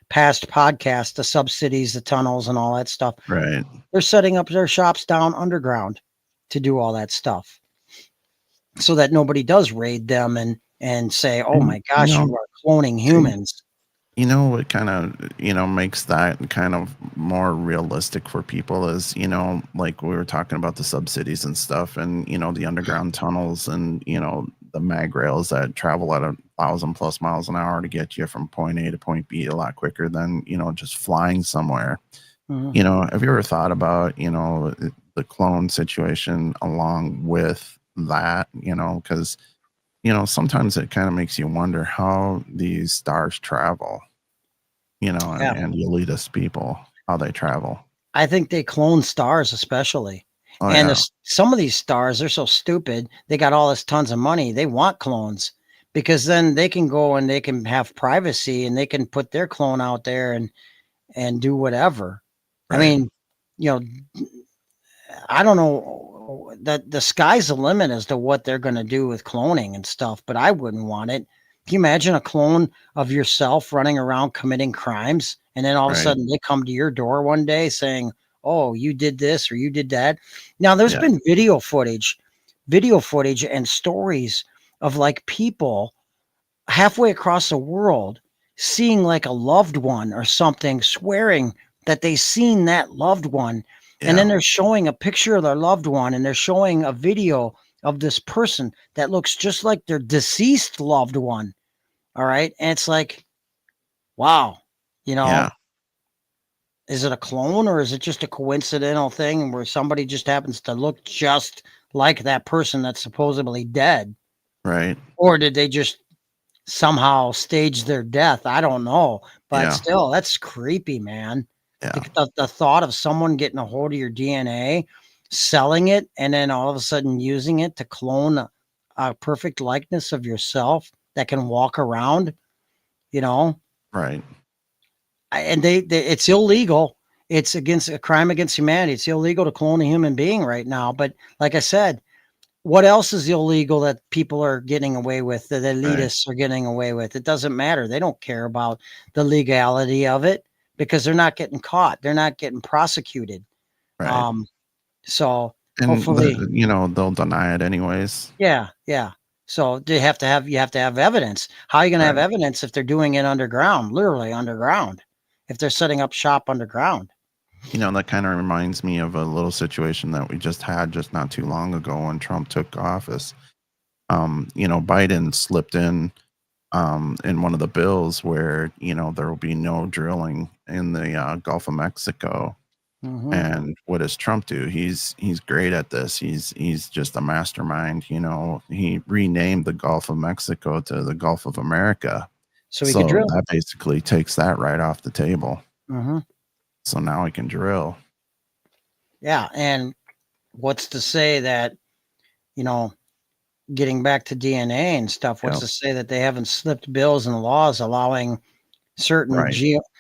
past podcast, the sub-cities, the tunnels and all that stuff. Right. They're setting up their shops down underground to do all that stuff so that nobody does raid them and say, oh my gosh, you are cloning humans. What kind of, makes that kind of more realistic for people is, like we were talking about the sub-cities and stuff and, the underground tunnels and, the mag rails that travel at 1,000+ miles an hour to get you from point A to point B a lot quicker than, just flying somewhere. Mhm. Have you ever thought about, the clone situation along with that, because, sometimes it kind of makes you wonder how these stars travel, Yeah. and the elitist people, how they travel. I think they clone stars especially. Oh, And yeah. some of these stars, they're so stupid. They got all this tons of money. They want clones because then they can go and they can have privacy and they can put their clone out there and do whatever. I Right. mean, you know, I don't know that the sky's the limit as to what they're going to do with cloning and stuff, but I wouldn't want it. Can you imagine a clone of yourself running around committing crimes and then all of a Right. sudden they come to your door one day saying, "Oh, you did this or you did that." Now there's Yeah. been video footage and stories of like people halfway across the world seeing like a loved one or something swearing that they seen that loved one, and then Yeah. they're showing a picture of their loved one and they're showing a video of this person that looks just like their deceased loved one. All right, and it's like, wow, Yeah. is it a clone or is it just a coincidental thing where somebody just happens to look just like that person that's supposedly dead, Right. or did they just somehow stage their death? I don't know, but Yeah. still, that's creepy, man. Yeah. The thought of someone getting a hold of your DNA, selling it, and then all of a sudden using it to clone a perfect likeness of yourself that can walk around, you know, Right. and it's illegal. It's against a crime against humanity. It's illegal to clone a human being right now. But like I said, what else is illegal that people are getting away with, that Right. elitists are getting away with? It doesn't matter. They don't care about the legality of it because they're not getting caught. They're not getting prosecuted. Right. Um, so And hopefully, they'll deny it anyways. yeah, yeah. So you have to have evidence. How are you going to have Right. evidence if they're doing it underground, literally underground, if they're setting up shop underground? That kind of reminds me of a little situation that we just had just not too long ago when Trump took office. Biden slipped in one of the bills where, there will be no drilling in the Gulf of Mexico. Mhm. And what does Trump do? He's great at this. He's just a mastermind. He renamed the Gulf of Mexico to the Gulf of America. so we could drill. that basically takes that right off the table. Mm-hmm. So now we can drill. Yeah, and what's to say that, you know, getting back to DNA and stuff, what's Yep. to say that they haven't slipped bills and laws allowing certain Right.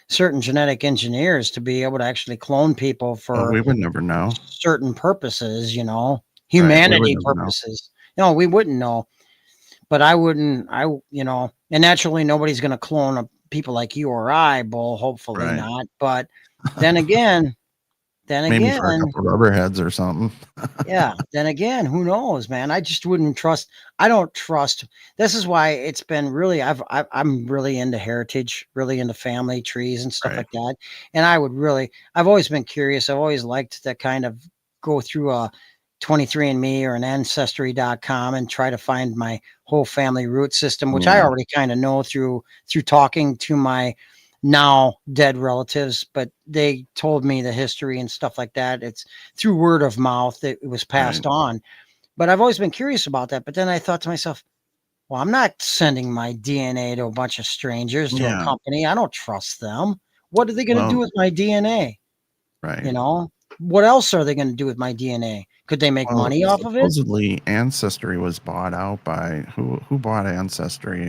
certain genetic engineers to be able to actually clone people for we would never know. certain purposes, you know, Right, humanity we would never know. purposes. No, we wouldn't know. But I wouldn't, you know, and naturally nobody's going to clone people like you or I, Bull. Hopefully Right. not. But then again, Maybe for a couple rubberheads or something. yeah, then again, who knows, man? I just wouldn't trust. I don't trust. This is why it's been really. I'm really into heritage, really into family trees and stuff Right. like that. And I would really. I've always been curious. I've always liked to kind of go through a 23andMe or an Ancestry.com and try to find my whole family root system, which I Yeah. already kind of know through talking to my now dead relatives, but they told me the history and stuff like that. It's through word of mouth that it was passed Right. on. But I've always been curious about that. But then I thought to myself, well, I'm not sending my DNA to a bunch of strangers to a Yeah. company. I don't trust them. What are they going to do Well, with my DNA? right. You know, what else are they going to do with my DNA? Could they make Well, money off of it? supposedly Ancestry was bought out by who bought Ancestry?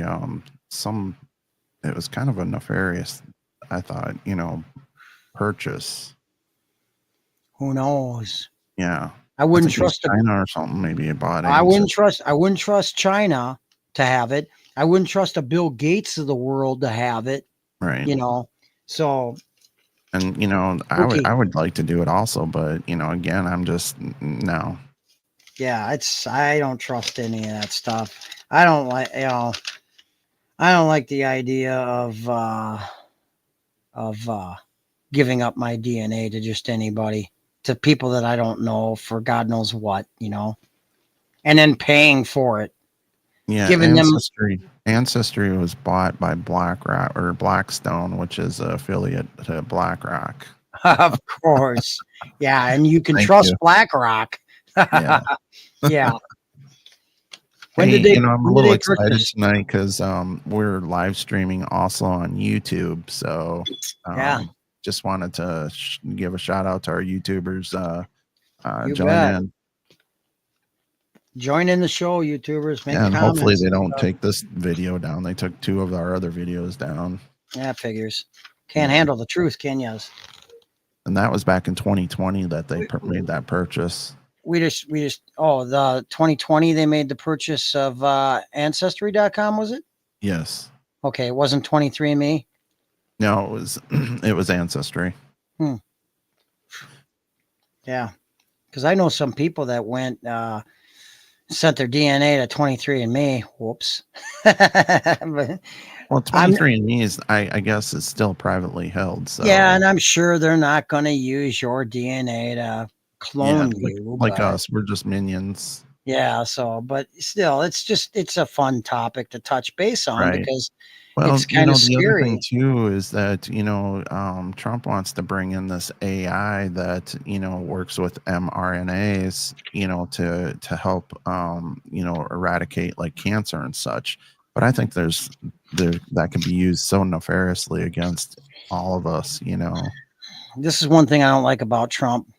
It was kind of a nefarious, I thought, you know, purchase. Who knows? Yeah. I wouldn't think it was trust China or something. Maybe it bought I wouldn't Ancestry. trust. I wouldn't trust China to have it. I wouldn't trust a Bill Gates of the world to have it. Right. You know, so And you know, okay, I would like to do it also, but you know, again, I'm just no. yeah, I don't trust any of that stuff. I don't like, you know, I don't like the idea of giving up my DNA to just anybody, to people that I don't know for God knows what, you know, and then paying for it. Yeah, Giving them Ancestry was bought by BlackRock or Blackstone, which is an affiliate to BlackRock. Of course. Yeah, and you can Thank trust you. BlackRock. Yeah. Yeah. When Hey, did they you know, I'm a when did little they excited purchase? tonight because we're live streaming also on YouTube. So Yeah, just wanted to give a shout out to our YouTubers. you Join bet. in. Join in the show, YouTubers. Make Yeah, and hopefully comments they and don't stuff. take this video down. They took 2 of our other videos down. Yeah, figures. Can't Yeah. handle the truth, can yas? And that was back in 2020 that they made that purchase. We just the 2020 they made the purchase of Ancestry.com, was it? Yes. Okay, it wasn't 23andMe. No, it was it was Ancestry. Yeah. Because I know some people that went sent their DNA to 23andMe. Whoops. But Well, 23andMe is, I guess, is still privately held. So yeah, and I'm sure they're not going to use your DNA to clone you. like but, us, we're just minions, yeah. So, but still, it's a fun topic to touch base on right? because Well, it's you kind know, of the other thing scary. too is that, you know, Trump wants to bring in this AI that, you know, works with mRNAs, you know, to help, you know, eradicate like cancer and such. But I think there that can be used so nefariously against all of us, you know. This is one thing I don't like about Trump.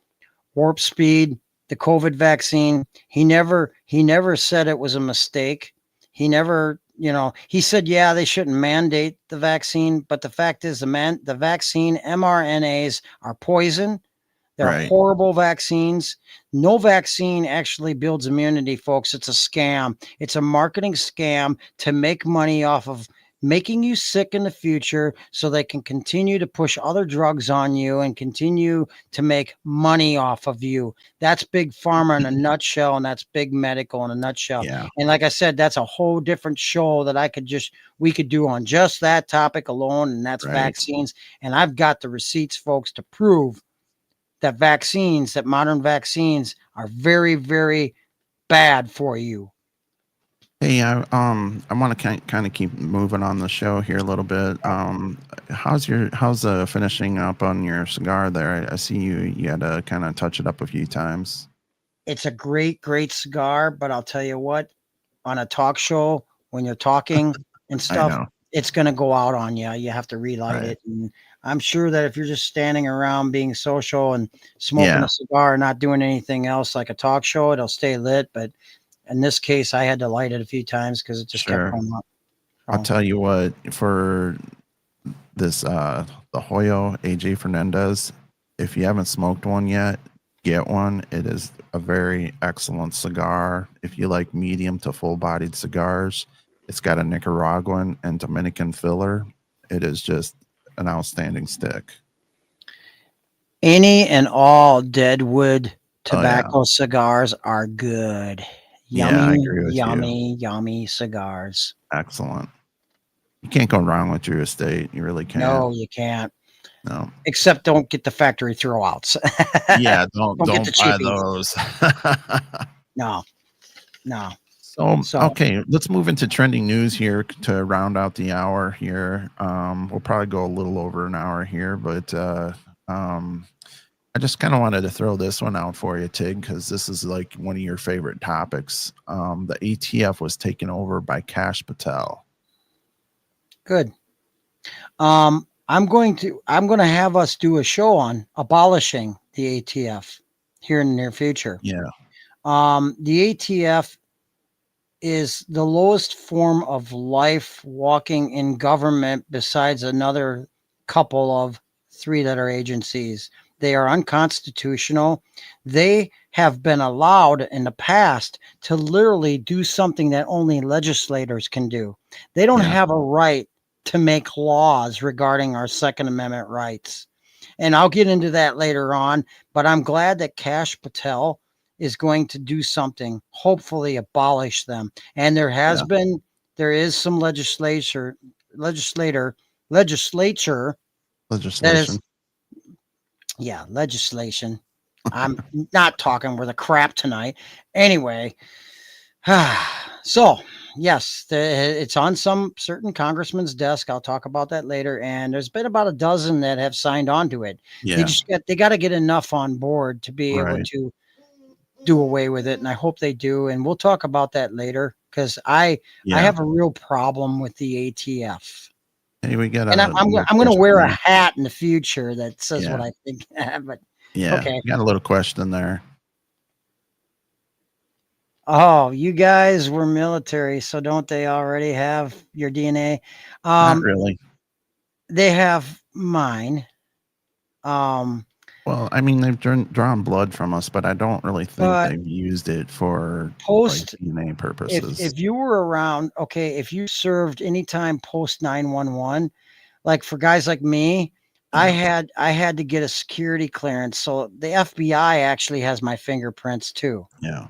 Warp speed, the COVID vaccine. He never said it was a mistake. He never, you know, he said, yeah, they shouldn't mandate the vaccine, but the fact is the vaccine mRNAs are poison. They're Right. horrible vaccines. No vaccine actually builds immunity, folks. It's a scam. It's a marketing scam to make money off of making you sick in the future so they can continue to push other drugs on you and continue to make money off of you. That's big pharma in a nutshell, and that's big medical in a nutshell. Yeah. And like I said, that's a whole different show that we could do on just that topic alone, and that's Right. vaccines. And I've got the receipts, folks, to prove that modern vaccines are very, very bad for you. Hey, I want to kind of keep moving on the show here a little bit. How's finishing up on your cigar there? I see you had to kind of touch it up a few times. It's a great, great cigar, but I'll tell you what, on a talk show, when you're talking and stuff, it's going to go out on you. You have to relight Right. it. And I'm sure that if you're just standing around being social and smoking Yeah. a cigar and not doing anything else like a talk show, it'll stay lit. But in this case, I had to light it a few times because it just kept Sure. going up. I'll So, tell you what, for this the HOYO AJ Fernandez, if you haven't smoked one yet, get one. It is a very excellent cigar. If you like medium to full-bodied cigars, it's got a Nicaraguan and Dominican filler. It is just an outstanding stick. any and all deadwood Oh yeah. tobacco cigars are good. Yeah, I Yummy, agree with you. yummy, yummy cigars. Excellent. You can't go wrong with Drew Estate. You really can't. No, you can't. No. Except don't get the factory throwouts. Yeah, don't get the buy cheapies. those. No, no. So okay, let's move into trending news here to round out the hour here. We'll probably go a little over an hour here, but I just kind of wanted to throw this one out for you, Tig, because this is like one of your favorite topics. The ATF was taken over by Kash Patel. Good. I'm going to have us do a show on abolishing the ATF here in the near future. Yeah. The ATF is the lowest form of life walking in government besides another couple of three-letter agencies. They are unconstitutional. They have been allowed in the past to literally do something that only legislators can do. They don't have a right to make laws regarding our Second Amendment rights. And I'll get into that later on, but I'm glad that Kash Patel is going to do something, hopefully abolish them. And there is some legislature Legislation. legislation. I'm not talking worth a crap tonight. Anyway, so yes, it's on some certain congressman's desk. I'll talk about that later. And there's been about a dozen that have signed on to it. Yeah. They got to get enough on board to be able to do away with it. And I hope they do. And we'll talk about that later because I have a real problem with the ATF. Hey, we got and I'm going to wear a hat in the future that says what I think. But okay. Got a little question there. Oh, you guys were military, so don't they already have your DNA? Not really. They have mine. Well, I mean, they've drawn blood from us, but I don't really think they've used it for DNA purposes. If you were around, if you served anytime post 911, like for guys like me, I had to get a security clearance. So the FBI actually has my fingerprints too. Yeah.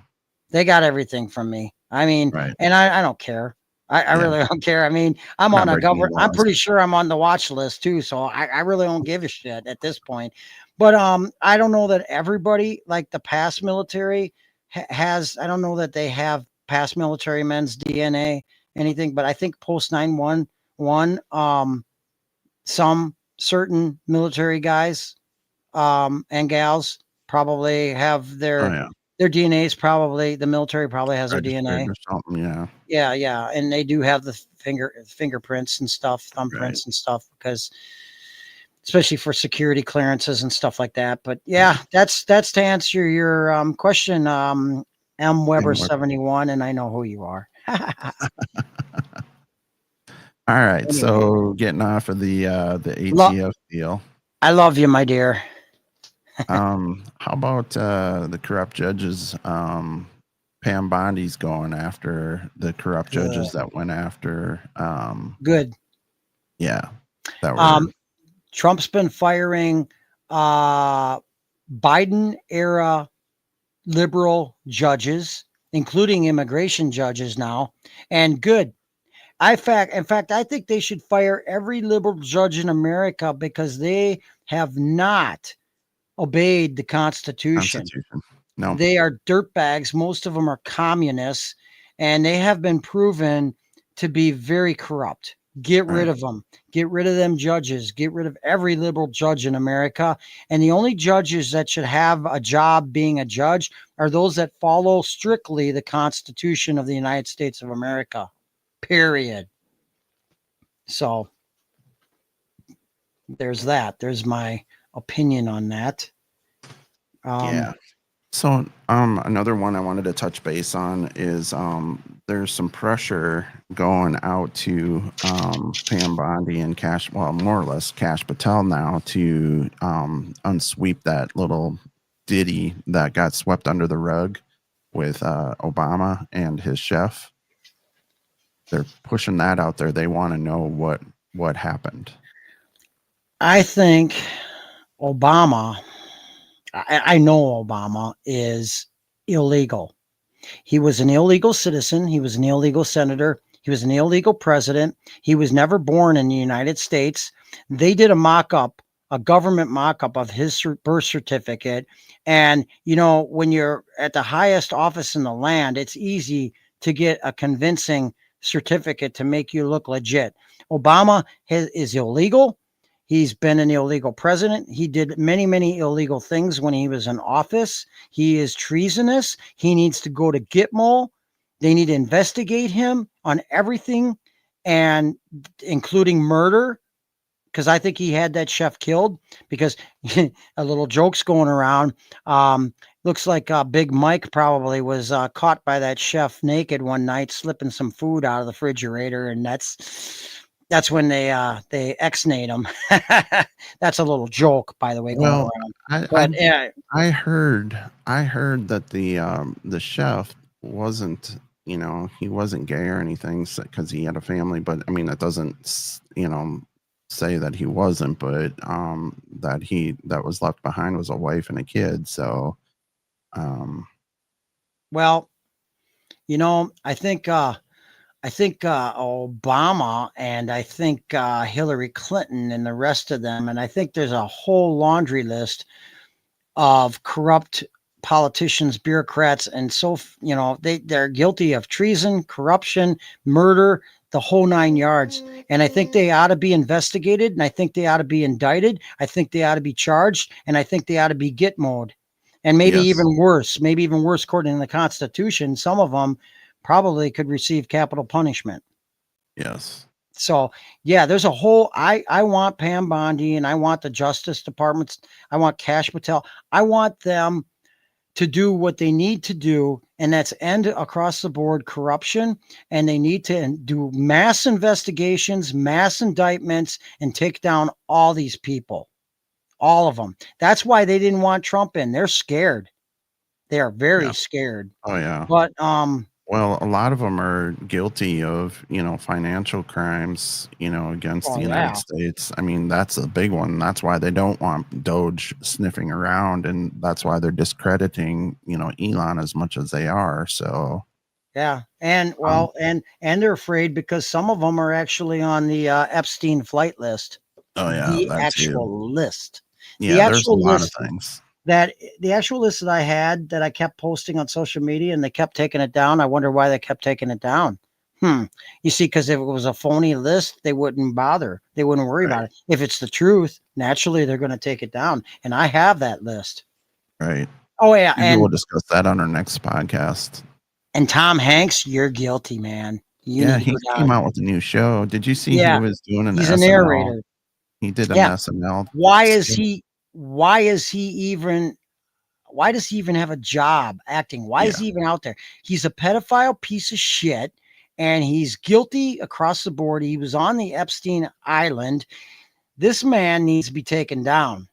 They got everything from me. I mean, and I don't care. I really don't care. I mean, I'm on a government. I'm pretty sure I'm on the watch list too. So I really don't give a shit at this point. But I don't know that everybody, like the past military, has. I don't know that they have past military men's DNA, anything. But I think post 911, some certain military guys and gals probably have their DNA is probably, the military probably has their DNA or something. Yeah. And they do have the fingerprints and stuff, thumbprints and stuff, because especially for security clearances and stuff like that. But that's to answer your question, M Weber 71, and I know who you are. All right. Anyway. So getting off of the ATF deal. I love you, my dear. How about the corrupt judges? Pam Bondi's going after the corrupt judges that went after. Good. Yeah. Trump's been firing Biden era liberal judges, including immigration judges now, and good. In fact, I think they should fire every liberal judge in America because they have not obeyed the Constitution. No. They are dirtbags. Most of them are communists, and they have been proven to be very corrupt. Get rid of them. Get rid of them judges. Get rid of every liberal judge in America. And the only judges that should have a job being a judge are those that follow strictly the Constitution of the United States of America. Period. So there's that. There's my opinion on that. Yeah. So another one I wanted to touch base on is there's some pressure going out to Pam Bondi and Cash, well, more or less Cash Patel now to unsweep that little ditty that got swept under the rug with Obama and his chef. They're pushing that out there. They want to know what happened. I think Obama, I know Obama is illegal. He was an illegal citizen. He was an illegal senator. He was an illegal president. He was never born in the United States. They did a mock-up, a government mock-up of his birth certificate. And, you know, when you're at the highest office in the land, it's easy to get a convincing certificate to make you look legit. Obama is illegal. He's been an illegal president. He did many, many illegal things when he was in office. He is treasonous. He needs to go to Gitmo. They need to investigate him on everything, and including murder, because I think he had that chef killed. Because a little joke's going around. Looks like Big Mike probably was caught by that chef naked one night, slipping some food out of the refrigerator, and that's when they ex-nate him. That's a little joke, by the way, going Well, around. But I heard that the chef wasn't, you know, he wasn't gay or anything because he had a family. But I mean, that doesn't, you know, say that he wasn't. But that was left behind was a wife and a kid. So, well, you know, I think Obama and I think Hillary Clinton and the rest of them, and I think there's a whole laundry list of corrupt politicians, bureaucrats, and so, you know, they're guilty of treason, corruption, murder, the whole 9 yards. And I think they ought to be investigated, and I think they ought to be indicted. I think they ought to be charged, and I think they ought to be Gitmo'd. And maybe even worse, according to the Constitution, some of them probably could receive capital punishment. Yes. So yeah, there's a whole, I want Pam Bondi and I want the Justice Department. I want Cash Patel. I want them to do what they need to do. And that's end across the board corruption. And they need to do mass investigations, mass indictments, and take down all these people, all of them. That's why they didn't want Trump in. They're scared. They are very scared. Oh yeah. But, well, a lot of them are guilty of, you know, financial crimes, you know, against the United States. I mean, that's a big one. That's why they don't want Doge sniffing around, and that's why they're discrediting, you know, Elon as much as they are. So, yeah, and well, and they're afraid because some of them are actually on the Epstein flight list. Oh yeah, the actual list. Yeah, the there's actual a lot list of things. The actual list that I had that I kept posting on social media, and they kept taking it down. I wonder why they kept taking it down. You see, because if it was a phony list, they wouldn't bother. They wouldn't worry about it. If it's the truth, naturally they're going to take it down. And I have that list. Right. Oh yeah, maybe we'll discuss that on our next podcast. And Tom Hanks, you're guilty, man. He came out with a new show. Did you see he was doing an SNL? He's a narrator. He did an SNL. Why does he even have a job acting? Why is he even out there? He's a pedophile piece of shit, and he's guilty across the board. He was on the Epstein Island. This man needs to be taken down,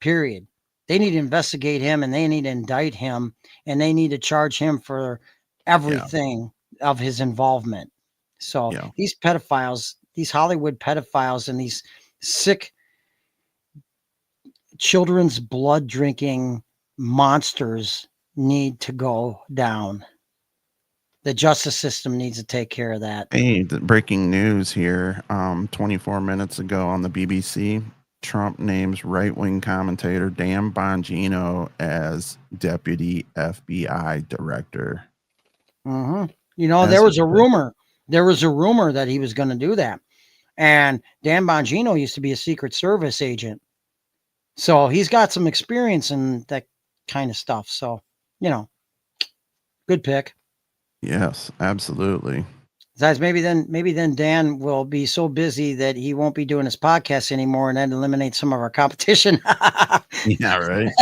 period. They need to investigate him, and they need to indict him, and they need to charge him for everything of his involvement. So these pedophiles, these Hollywood pedophiles, and these sick children's blood drinking monsters need to go down. The justice system needs to take care of that. Hey, breaking news here. 24 minutes ago on the BBC, Trump names right-wing commentator Dan Bongino as deputy FBI director. You know, there was a rumor that he was going to do that. And Dan Bongino used to be a Secret Service agent. So he's got some experience in that kind of stuff. So, you know, good pick. Yes, absolutely. Besides, maybe then Dan will be so busy that he won't be doing his podcast anymore, and then eliminate some of our competition. Yeah, right.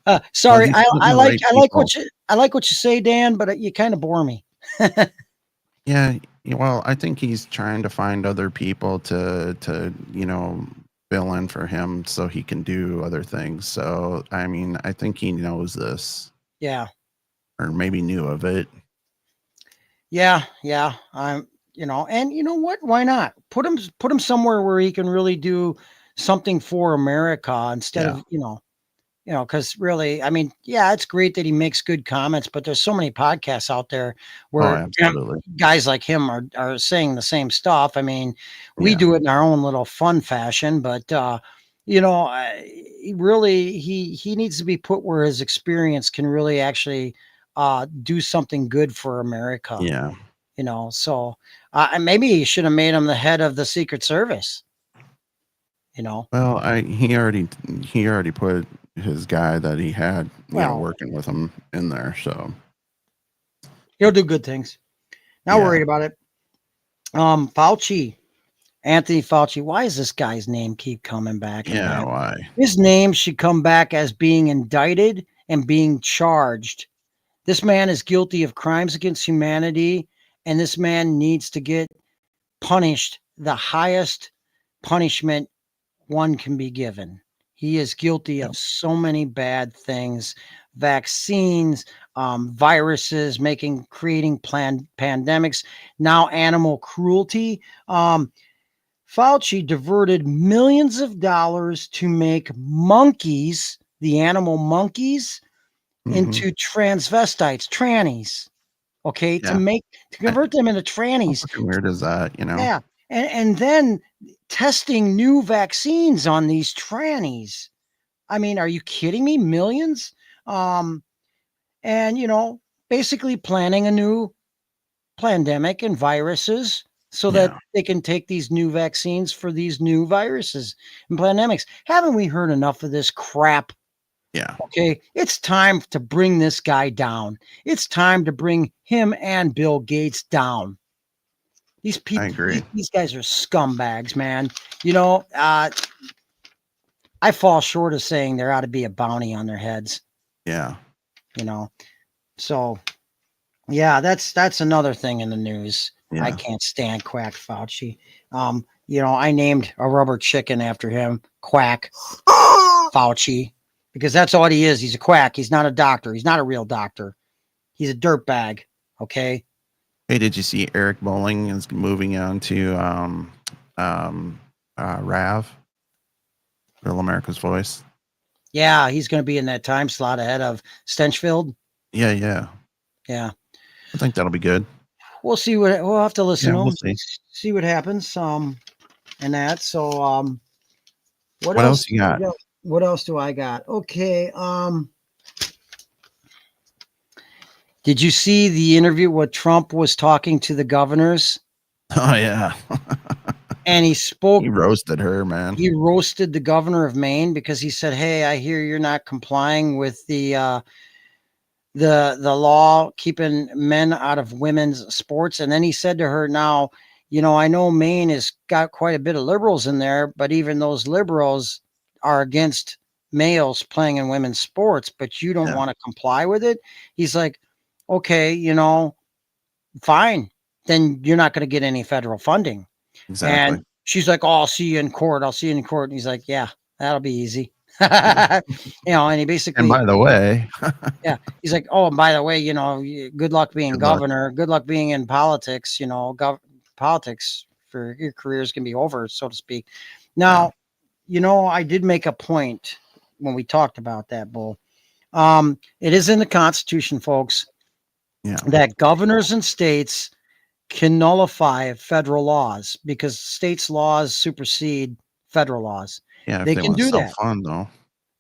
Well, Sorry, he's putting the right people. I like what you say, Dan, but you kind of bore me. Yeah, well, I think he's trying to find other people to fill in for him so he can do other things. So, I mean, I think he knows this, Yeah, or maybe knew of it. yeah. And you know what? Why not put him somewhere where he can really do something for America instead Yeah. of because really, I mean, yeah, it's great that he makes good comments, but there's so many podcasts out there Oh, where absolutely. guys like him are saying the same stuff. I mean, we Yeah. do it in our own little fun fashion, but he needs to be put where his experience can really actually do something good for America. Yeah. So and maybe he should have made him the head of the Secret Service. Well, he already put his guy that he had, Well, working with him in there. So he'll do good things. Not Yeah. worried about it. Fauci, Anthony Fauci. Why does this guy's name keep coming back and yeah, back? why? His name should come back as being indicted and being charged. This man is guilty of crimes against humanity, and this man needs to get punished the highest punishment one can be given. He is guilty of so many bad things, vaccines, viruses, creating pandemics, now animal cruelty. Fauci diverted millions of dollars to make monkeys, the animal monkeys, Mhm. into transvestites, trannies. Okay, Yeah. to convert them into How trannies. fucking weird is that? Yeah, and then testing new vaccines on these trannies. I mean, are you kidding me? Millions? And basically planning a new pandemic and viruses so that Yeah. they can take these new vaccines for these new viruses and pandemics. Haven't we heard enough of this crap? Yeah. Okay, it's time to bring this guy down. It's time to bring him and Bill Gates down. These people, I agree. these guys are scumbags, man. I fall short of saying there ought to be a bounty on their heads. Yeah. So yeah, that's another thing in the news. I Yeah. can't stand Quack Fauci. I named a rubber chicken after him, Quack Fauci, because that's all he is. He's a quack. He's not a doctor. He's not a real doctor. He's a dirtbag. Okay. Hey, did you see Eric Bowling is moving on to Rav, Real America's Voice? Yeah, he's going to be in that time slot ahead of Stenchfield. Yeah, yeah. Yeah. I think that'll be good. We'll see we'll have to listen to him. We'll See what happens. And that. So what else you got? What else do I got? Okay. Did you see the interview what Trump was talking to the governors? Oh yeah. And he spoke. He roasted her, man. He roasted the governor of Maine because he said, "Hey, I hear you're not complying with the law keeping men out of women's sports." And then he said to her, "Now, I know Maine has got quite a bit of liberals in there, but even those liberals are against males playing in women's sports, but you don't want to comply with it." He's like, "Okay, fine. Then you're not going to get any federal funding." Exactly. And she's like, "Oh, I'll see you in court. I'll see you in court." And he's like, "Yeah, that'll be easy." And he basically, and by the way, yeah, he's like, "Oh, and by the way, good luck being governor. Good luck being in politics. Politics for your career is going to be over, so to speak." Now, I did make a point when we talked about that, Bull. It is in the Constitution, folks, that governors and states can nullify federal laws because states' laws supersede federal laws. Yeah, they can do that. Fund, though.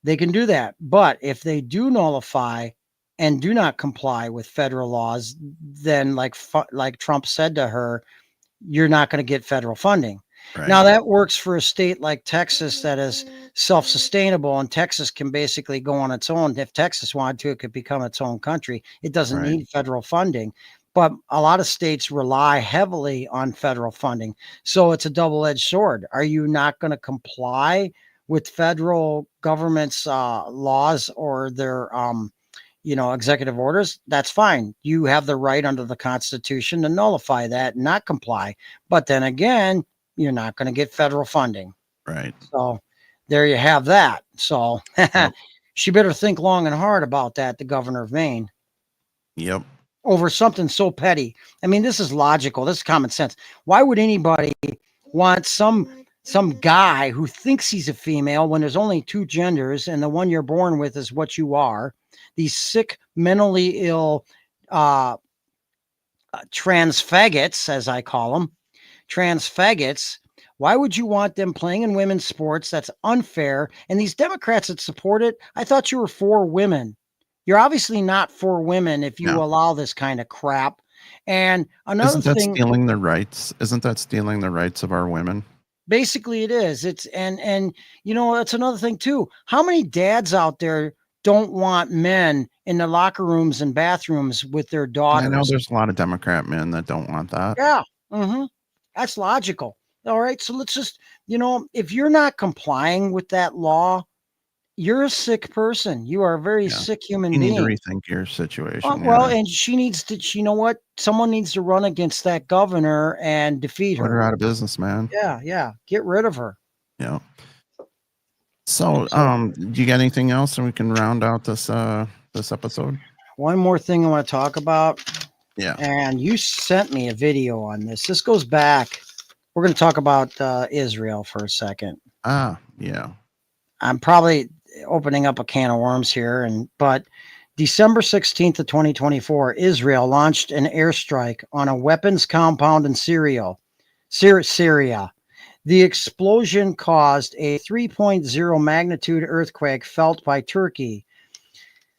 They can do that. But if they do nullify and do not comply with federal laws, then like Trump said to her, you're not going to get federal funding. Right. Now that works for a state like Texas that is self-sustainable, and Texas can basically go on its own. If Texas wanted to, it could become its own country. It doesn't need federal funding. but a lot of states rely heavily on federal funding. So it's a double-edged sword. Are you not going to comply with federal government's laws or their executive orders? That's fine. You have the right under the Constitution to nullify that and not comply. But then again, you're not going to get federal funding. Right. So there you have that. So Yep. she better think long and hard about that, the governor of Maine, Yep. over something so petty. I mean, this is logical. This is common sense. Why would anybody want some guy who thinks he's a female when there's only two genders and the one you're born with is what you are? These sick, mentally ill trans faggots, as I call them, trans faggots. Why would you want them playing in women's sports? That's unfair. And these Democrats that support it, I thought you were for women. You're obviously not for women if you No. allow this kind of crap. And another Isn't that thing, stealing their rights? Isn't that stealing the rights of our women? basically it is. It's and that's another thing too. How many dads out there don't want men in the locker rooms and bathrooms with their daughters? I know there's a lot of Democrat men that don't want that. Yeah. That's logical. All right. So let's just, if you're not complying with that law, you're a sick person. You are a very sick human You need being. to rethink your situation. Well, and she needs to, you know what? Someone needs to run against that governor and defeat Put her her. out of business, man. Yeah. Get rid of her. Yeah. So, do you got anything else and we can round out this episode? One more thing I want to talk about. Yeah. And you sent me a video on this. This goes back. We're going to talk about Israel for a second. Yeah. I'm probably opening up a can of worms here, but December 16th of 2024, Israel launched an airstrike on a weapons compound in Syria. The explosion caused a 3.0 magnitude earthquake felt by Turkey.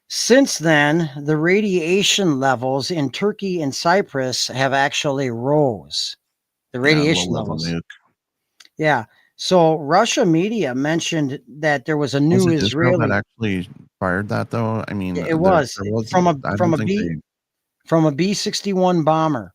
Since then, the radiation levels in Turkey and Cyprus have actually rose. The radiation levels. Yeah. So Russia media mentioned that there was a new Israeli that actually fired that, though. I mean, it was from a B-61 bomber.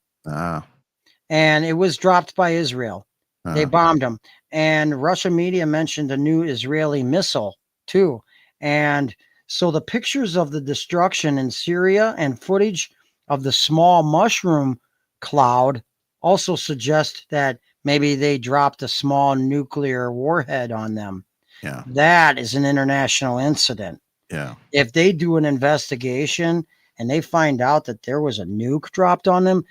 And it was dropped by Israel. They bombed them. And Russia media mentioned a new Israeli missile too. And so the pictures of the destruction in Syria and footage of the small mushroom cloud also suggest that maybe they dropped a small nuclear warhead on them. Yeah. That is an international incident. Yeah. If they do an investigation and they find out that there was a nuke dropped on them,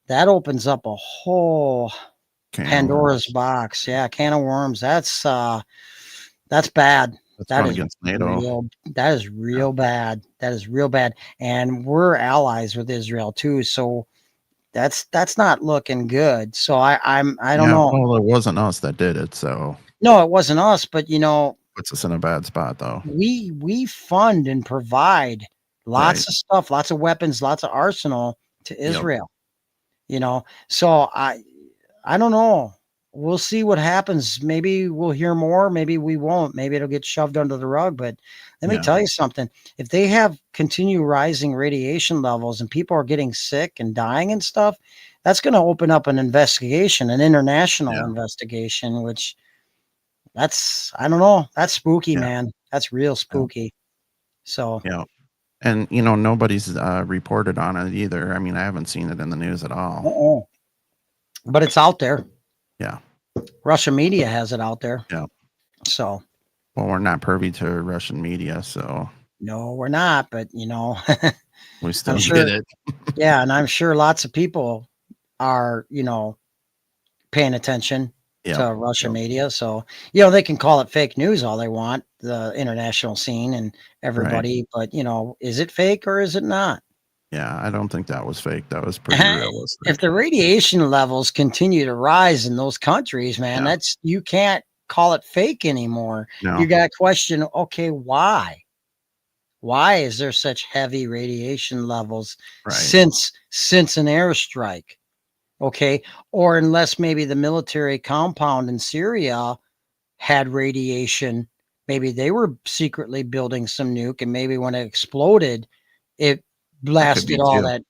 that opens up a whole Pandora's box. Yeah, can of worms. That's bad. That is against NATO. That is real bad. That is real bad. And we're allies with Israel too. So that's not looking good. So I don't know. Well, it wasn't us that did it. So no, it wasn't us. But puts us in a bad spot, though. We fund and provide lots of stuff, lots of weapons, lots of arsenal to Israel. So I don't know. We'll see what happens. Maybe we'll hear more. Maybe we won't. Maybe it'll get shoved under the rug. But let me tell you something. If they have continued rising radiation levels and people are getting sick and dying and stuff, that's going to open up an investigation, an international investigation, which I don't know. That's spooky, man. That's real spooky. So, and nobody's reported on it either. I mean, I haven't seen it in the news at all. But it's out there. Yeah. Russian media has it out there. Yeah. So. Well, we're not privy to Russian media, so. No, we're not, but we still get it. Yeah, and I'm sure lots of people are, paying attention to Russian media. So, they can call it fake news all they want, the international scene and everybody, but is it fake or is it not? Yeah, I don't think that was fake. That was pretty realistic. If the radiation levels continue to rise in those countries, man, you can't call it fake anymore. No. You got to question, okay, why? Why is there such heavy radiation levels since an airstrike? Okay, or unless maybe the military compound in Syria had radiation, maybe they were secretly building some nuke, and maybe when it exploded, it blasted all that.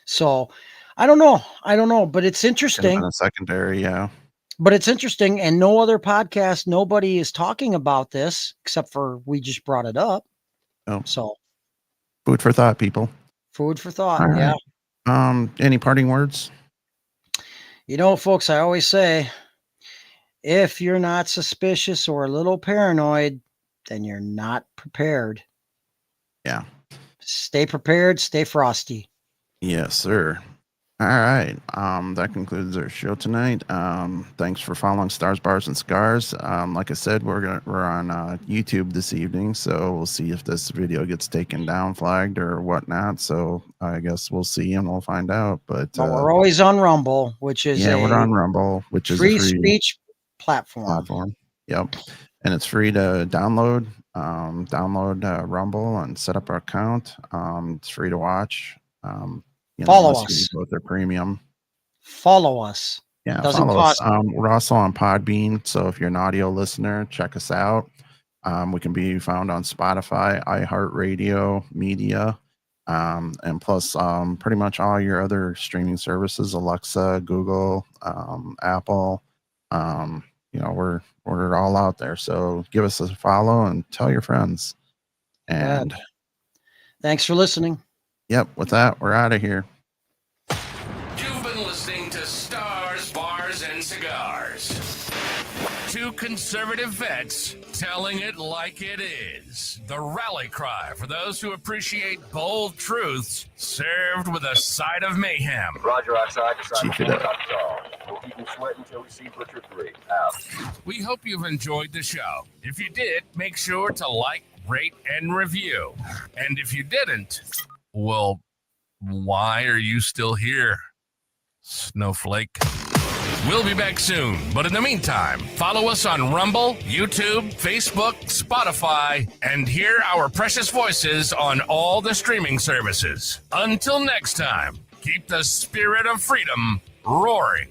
So I don't know, but it's Could have interesting. been a secondary, yeah. But it's interesting, and no other podcast, nobody is talking about this except for we just brought it up. Oh, So food for thought, people. food for thought. All Yeah. right. Any parting words? You know, folks, I always say, if you're not suspicious or a little paranoid, then you're not prepared. Yeah. Stay prepared, stay frosty. Yes, sir. All right. That concludes our show tonight. Thanks for following Stars, Bars, and Cigars. Like I said, we're on YouTube this evening, so we'll see if this video gets taken down, flagged, or whatnot. So I guess we'll see and we'll find out. But We're always on Rumble, which is we're a on Rumble, which is a free free speech platform. Yep, and it's free to download. Download Rumble and set up an account. It's free to watch. Follow unless us. you go with their premium. Follow us. Yeah, Doesn't follow us. cost. We're also on Podbean, so if you're an audio listener, check us out. We can be found on Spotify, iHeartRadio, Media, and plus pretty much all your other streaming services: Alexa, Google, Apple. We're all out there. So give us a follow and tell your friends. And thanks for listening. Yep, with that, we're out of here. You've been listening to Stars, Bars, and Cigars. Two conservative vets telling it like it is. The rally cry for those who appreciate bold truths, served with a side of mayhem. Roger, outside. Keep it up. We'll keep him sweating until we see Butcher 3. Out. We hope you've enjoyed the show. If you did, make sure to like, rate, and review. And if you didn't, well, why are you still here, snowflake? We'll be back soon, but in the meantime, follow us on Rumble, YouTube, Facebook, Spotify, and hear our precious voices on all the streaming services. Until next time, keep the spirit of freedom roaring.